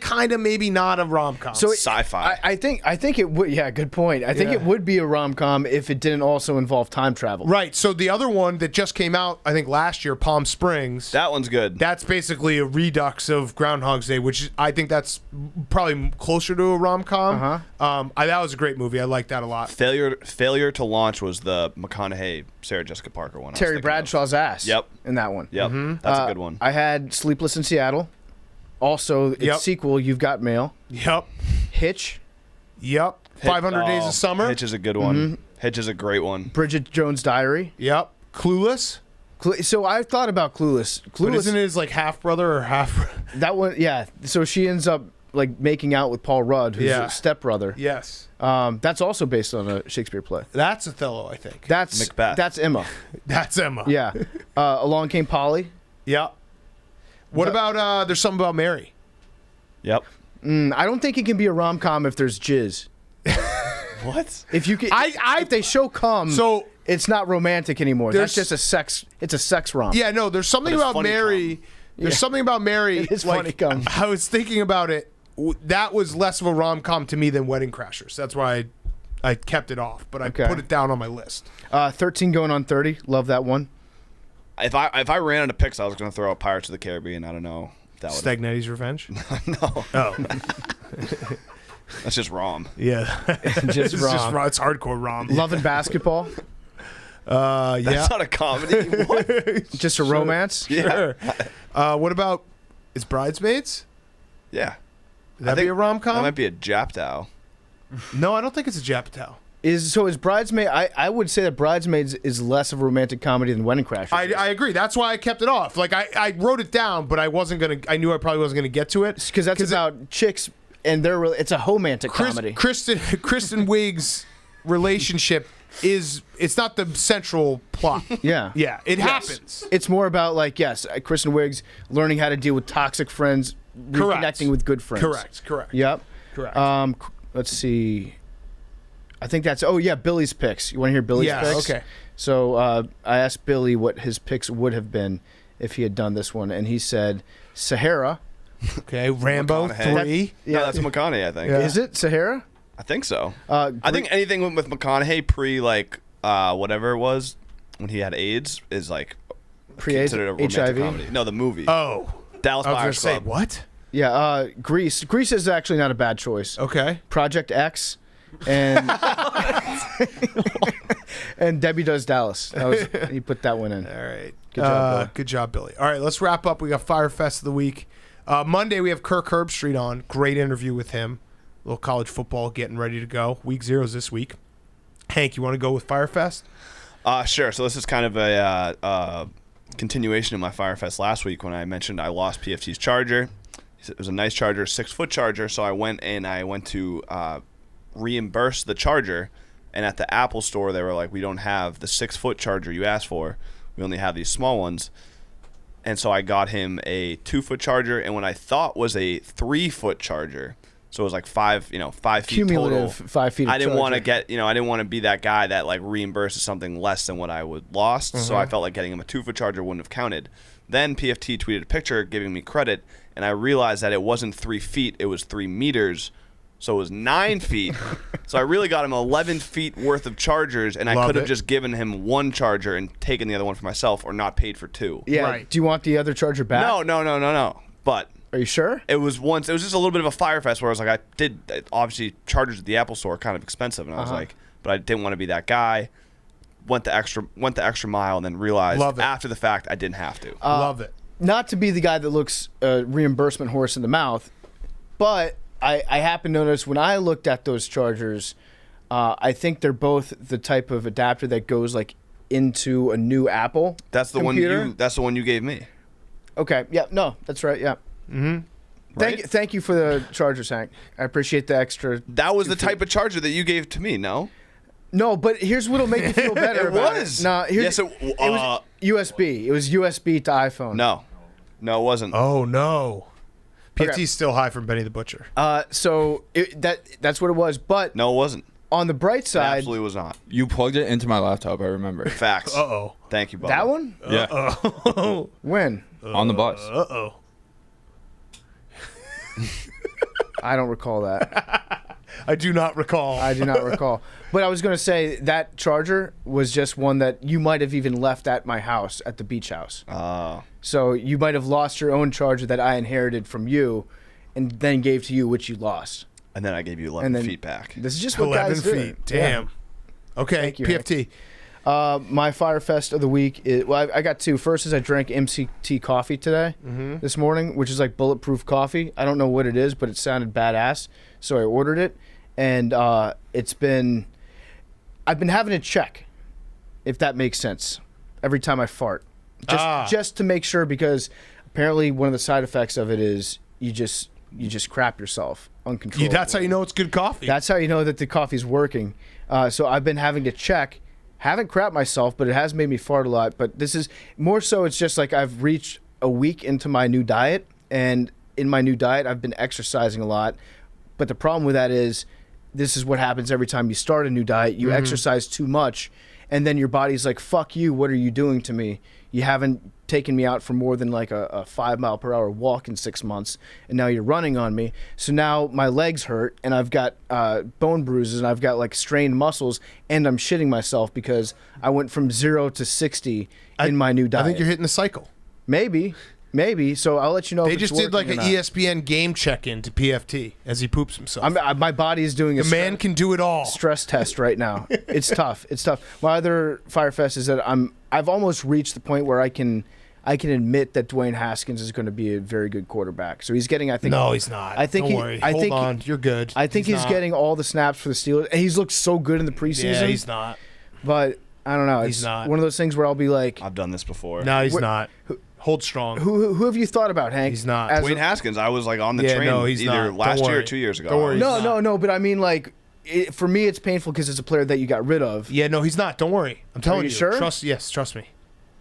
kind of maybe not a rom-com. So Sci-fi. I think it would. Yeah, good point. I think it would be a rom-com if it didn't also involve time travel. right. So the other one that just came out, I think last year, Palm Springs. That one's good. That's basically a redux of Groundhog's Day, which I think that's probably closer to a rom-com. That was a great movie. I like that a lot. Failure to Launch was the McConaughey, Sarah Jessica Parker one. Terry Bradshaw's ass. Yep. In that one. Yep. That's a good one. I had Sleepless in Seattle. Also, its sequel, You've Got Mail. Yep. Hitch. Yep. 500 Days of Summer. Hitch is a good one. Hitch is a great one. Bridget Jones' Diary. Yep. Clueless. So I thought about Clueless. But isn't it his like half brother or half? That one, yeah. So she ends up like making out with Paul Rudd, who's a stepbrother. Yes. That's also based on a Shakespeare play. That's Othello, I think. That's Macbeth. That's Emma. That's Emma. Yeah. Along Came Polly. Yep. What about There's Something About Mary? Yep. I don't think it can be a rom-com if there's jizz. What? If you can, if they show cum, So it's not romantic anymore. That's There's- just a sex. It's a sex rom. yeah, no, there's something But it's about funny Mary. There's something about Mary. It is like, funny cum. I was thinking about it. That was less of a rom-com to me than Wedding Crashers. That's why I kept it off, but I Okay. put it down on my list. 13 Going on 30. Love that one. If I ran out of picks, I was going to throw out Pirates of the Caribbean. I don't know. If that would. Stagnetti's Revenge. No. Oh, That's just Rom. yeah. Just It's rom. It's hardcore rom. Love and Basketball. Yeah. That's not a comedy. What? Just a romance. Sure. What about is Bridesmaids? Yeah. Would that be a rom-com? That might be a Japdow. No, I don't think it's a Japatow. Is Bridesmaid? I would say that Bridesmaids is less of a romantic comedy than Wedding Crashers. I agree. That's why I kept it off. Like I wrote it down, but I wasn't gonna. I knew I probably wasn't gonna get to it because that's about chicks and they're really. It's a romantic comedy. Kristen Wiig's relationship it's not the central plot. Yeah. Yeah, it happens. It's more about like Kristen Wiig's learning how to deal with toxic friends, reconnecting with good friends. Correct. Yep. Correct. Let's see. I think that's. Oh yeah, Billy's picks. You want to hear Billy's picks? Okay. So I asked Billy what his picks would have been if he had done this one, and he said Sahara. Okay, Rambo McConaughey. 3. No, that's McConaughey, I think. Yeah. Is it Sahara? I think so. I think anything with McConaughey pre like whatever it was when he had AIDS is like Pre-AIDS, considered a romantic HIV? comedy. No, the movie. Oh, Dallas I was Buyers gonna say Club. what? Yeah, Grease. Grease is actually not a bad choice. Okay. Project X, and and Debbie Does Dallas. He put that one in. All right. Good job, Billy. Good job, Billy. All right, let's wrap up. We got Fire Fest of the week. Monday, we have Kirk Herbstreit on. Great interview with him. A little college football getting ready to go. Week 0's this week. Hank, you want to go with Fire Fest? Sure. So this is kind of a continuation of my Fire Fest last week when I mentioned I lost PFT's charger. It was a nice charger, 6-foot charger. So I went to reimburse the charger, and at the Apple store they were like, "We don't have the 6-foot charger you asked for. We only have these small ones." And so I got him a 2-foot charger, and what I thought was a 3-foot charger. So it was like 5 feet Cumulative total. 5 feet. I didn't want to I didn't want to be that guy that like reimburses something less than what I would lost. So I felt like getting him a 2-foot charger wouldn't have counted. Then PFT tweeted a picture giving me credit, and I realized that it wasn't 3 feet, it was 3 meters. So it was 9 feet. So I really got him 11 feet worth of chargers, and I could have just given him one charger and taken the other one for myself, or not paid for 2. Yeah. Right. Do you want the other charger back? No. But Are you sure? it was just a little bit of a Fire Fest where I was like, obviously chargers at the Apple store are kind of expensive, and I was like, but I didn't want to be that guy. Went the extra mile, and then realized after the fact I didn't have to. Love it. Not to be the guy that looks a reimbursement horse in the mouth, but I happen to notice when I looked at those chargers, I think they're both the type of adapter that goes like into a new Apple. That's the computer. That's the one you gave me. Okay. Yeah. No, that's right. Yeah. Thank you for the chargers, Hank. I appreciate the extra. That was the type of charger that you gave to me. No, but here's what'll make you feel better. It about was. It. No, Yes, it was USB. It was USB to iPhone. No, it wasn't. Oh, no. PFT's Okay. still high from Benny the Butcher. So that's what it was. But No, it wasn't. on the bright It side, absolutely was not. You plugged it into my laptop, I remember. Facts. Uh-oh. Thank you, Bubba. that one Yeah. Uh-oh. when On the bus. Uh-oh. I don't recall that. I do not recall. I do not recall. But I was going to say that charger was just one that you might have even left at my house, at the beach house. So you might have lost your own charger that I inherited from you and then gave to you, which you lost. And then I gave you 11 then- feet back. This is just what 11 guys do. feet. Damn. Yeah. Okay, Thank you, PFT. My Fire Fest of the week is, well, I got 2. First is I drank MCT coffee today, this morning, which is like bulletproof coffee. I don't know what it is, but it sounded badass. So I ordered it, and I've been having to check, if that makes sense, every time I fart. Just to make sure, because apparently one of the side effects of it is you just crap yourself uncontrollably. That's how you know it's good coffee. That's how you know that the coffee's working. So I've been having to check. Haven't crapped myself, but it has made me fart a lot. But this is more so, it's just like I've reached a week into my new diet, and in my new diet, I've been exercising a lot. But the problem with that is, this is what happens every time you start a new diet. You exercise too much, and then your body's like, fuck you, what are you doing to me? You haven't taken me out for more than like a 5-mile-per-hour walk in 6 months, and now you're running on me. So now my legs hurt, and I've got bone bruises, and I've got like strained muscles, and I'm shitting myself because I went from 0 to 60 in my new diet. I think you're hitting the cycle. Maybe. So I'll let you know. They if it's just did like working an or not. ESPN game check-in to PFT as he poops himself. My body is doing a the man can do it all. stress test right now. It's tough. My other Fire Fest is that I've almost reached the point where I can admit that Dwayne Haskins is going to be a very good quarterback. So he's getting, I think. No, he's not. I think Don't worry. Hold on. You're good. I think he's not. getting all the snaps for the Steelers, and he's looked so good in the preseason. Yeah, he's not. But I don't know. He's It's not. one of those things where I'll be like, I've done this before. No, he's not. Hold strong. who have you thought about, Hank? He's not. As Dwayne a- Haskins, I was like on the Yeah, train no, he's either not. last Don't year or worry. 2 years ago. Don't worry. No. But I mean, like, for me, it's painful because it's a player that you got rid of. Yeah, no, he's not. Don't worry. I'm telling you sure? Trust me.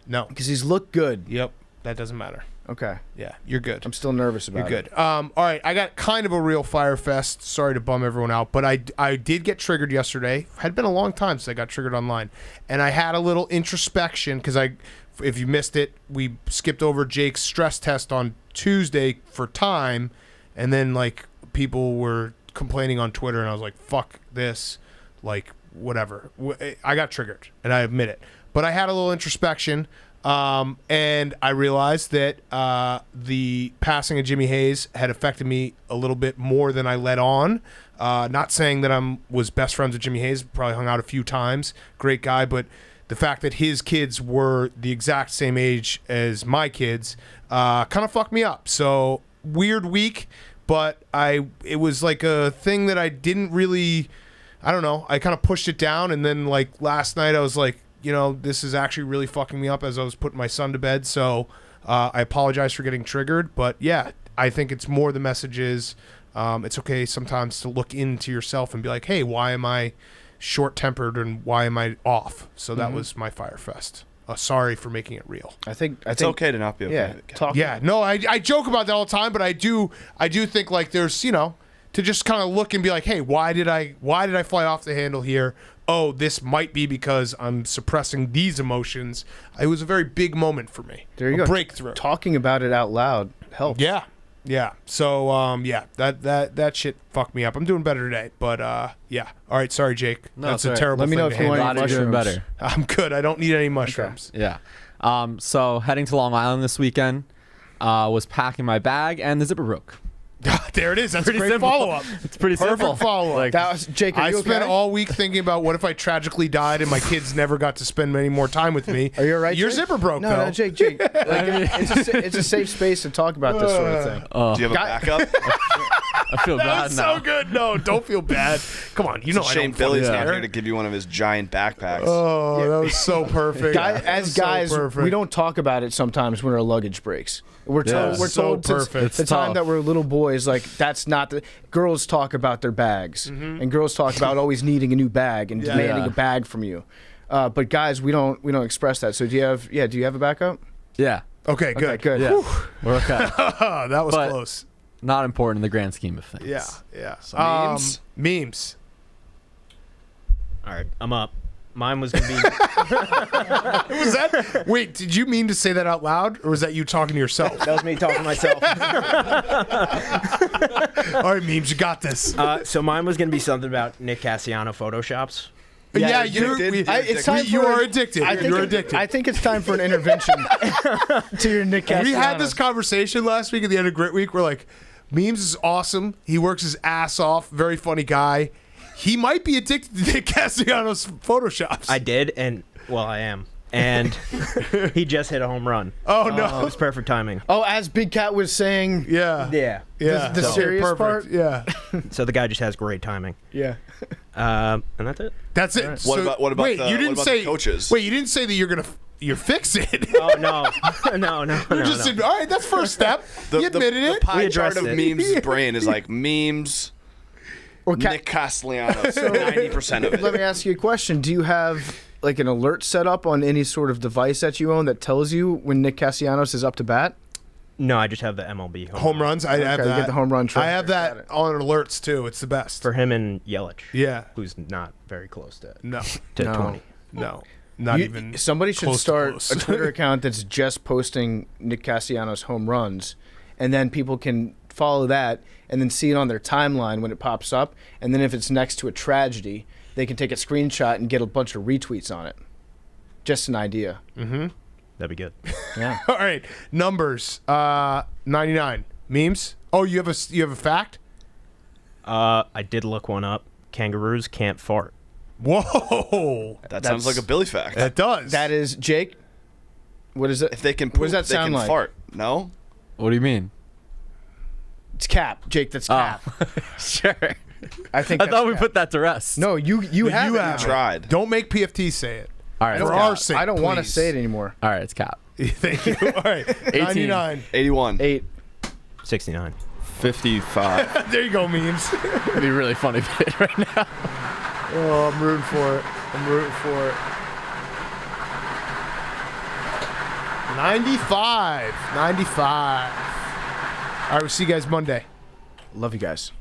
No. Because he's looked good. Yep. That doesn't matter. Okay. Yeah, you're good. I'm still nervous about You're it. good. All right, I got kind of a real Fire Fest. Sorry to bum everyone out, but I did get triggered yesterday. Had been a long time since I got triggered online, and I had a little introspection because if you missed it, we skipped over Jake's stress test on Tuesday for time, and then like people were complaining on Twitter, and I was like, "Fuck this!" Like whatever. I got triggered, and I admit it. But I had a little introspection, and I realized that the passing of Jimmy Hayes had affected me a little bit more than I let on. Not saying that was best friends with Jimmy Hayes. Probably hung out a few times. Great guy, but the fact that his kids were the exact same age as my kids kind of fucked me up. So weird week, but it was like a thing that I didn't really, I don't know, I kind of pushed it down, and then like last night I was like, this is actually really fucking me up as I was putting my son to bed. So I apologize for getting triggered, but yeah, I think it's more the message is it's okay sometimes to look into yourself and be like, hey, why am I short-tempered and why am I off? So that was my Firefest. Sorry for making it real. I think it's okay to not be okay. No, I joke about that all the time, but I do think like there's to just kind of look and be like, hey, why did I fly off the handle here? Oh, this might be because I'm suppressing these emotions. It was a very big moment for me. There you go. Breakthrough. Talking about it out loud helps. Yeah. So that shit fucked me up. I'm doing better today, but yeah. All right, sorry, Jake. No, that's a terrible Let me thing know to if you handle. want any mushrooms. Better. I'm good. I don't need any mushrooms. Yeah. So heading to Long Island this weekend, was packing my bag and the zipper broke. There it is. That's Pretty a great simple. follow-up. It's pretty Perfect simple. follow-up. Like, That was Jake. Are I you spent okay? all week thinking about what if I tragically died and my kids never got to spend any more time with me. Are you all right? Your Jake? zipper broke, No, though. no, Jake. It's a safe space to talk about this sort of thing. Do you have a backup? I feel That bad was now. so good. No, don't feel bad. Come on, you know I Shame don't Billy's fucking not care. here to give you one of his giant backpacks. Oh, that was so perfect. As So guys, perfect. we don't talk about it sometimes when our luggage breaks. We're told, Yeah. we're So told since perfect. the It's time tough. that we're little boys, like that's not the girls talk about their bags, and girls talk about always needing a new bag and demanding Yeah. a bag from you. But guys, we don't express that. So do you have a backup? Yeah. Okay, good. Okay, good. Yeah. We're okay. That was But- close. Not important in the grand scheme of things. Yeah. Memes? Memes. All right, I'm up. Mine was gonna be Was that? Wait, did you mean to say that out loud, or was that you talking to yourself? that was me talking to myself. All right, memes, you got this. So mine was gonna be something about Nick Cassiano photoshops. Yeah, you are addicted. You're addicted. I think it's time for an intervention to your Nick Cassiano. We had this conversation last week at the end of Grit Week. We're like, memes is awesome. He works his ass off. Very funny guy. He might be addicted to Nick Cassiano's photoshops. I did, and I am. And he just hit a home run. Oh, It no. was perfect timing. Oh, as Big Cat was saying. Yeah. Yeah. Yeah. The So serious perfect. part? Yeah. So the guy just has great timing. Yeah. And that's it. That's it. What about wait, the- you what didn't about say the coaches? Wait, you didn't say that you're fixing. Oh no, no. You just said, all right, that's first step. You admitted the it. pie chart addressed of it. memes' brain is like memes. Or Nick Castellano, 90% of it. Let me ask you a question. Do you have like an alert set up on any sort of device that you own that tells you when Nick Castellanos is up to bat? No, I just have the MLB Home runs. I have Okay, you that. get the home run I tracker. have Got that it. on alerts too. It's the best. for him and Yelich. Yeah. Who's not very close to No. No. 20. No. Not You- even. Somebody should close to start close. a Twitter account that's just posting Nick Castellanos home runs, and then people can follow that and then see it on their timeline when it pops up. And then if it's next to a tragedy, they can take a screenshot and get a bunch of retweets on it. Just an idea. That'd be good. Yeah. All right. Numbers. 99. Memes. Oh, you have a fact? I did look one up. Kangaroos can't fart. Whoa. That sounds like a Billy fact. That does. That is Jake. What is it? If they can What poop, does that they sound can like? fart. No? What do you mean? It's Cap. Jake, that's Cap. Sure. I think. I that's thought we Cap. put that to rest. No, you have you it have now. it. Tried. Don't make PFT say it. All right. For it's our Cap. sake. I don't want to please. say it anymore. All right. It's Cap. Thank you. All right. 99. 81. 8. 69. 55. There you go, memes. It'd be really funny if it did right now. Oh, I'm rooting for it. I'm rooting for it. 95. 95. All right, we'll see you guys Monday. Love you guys.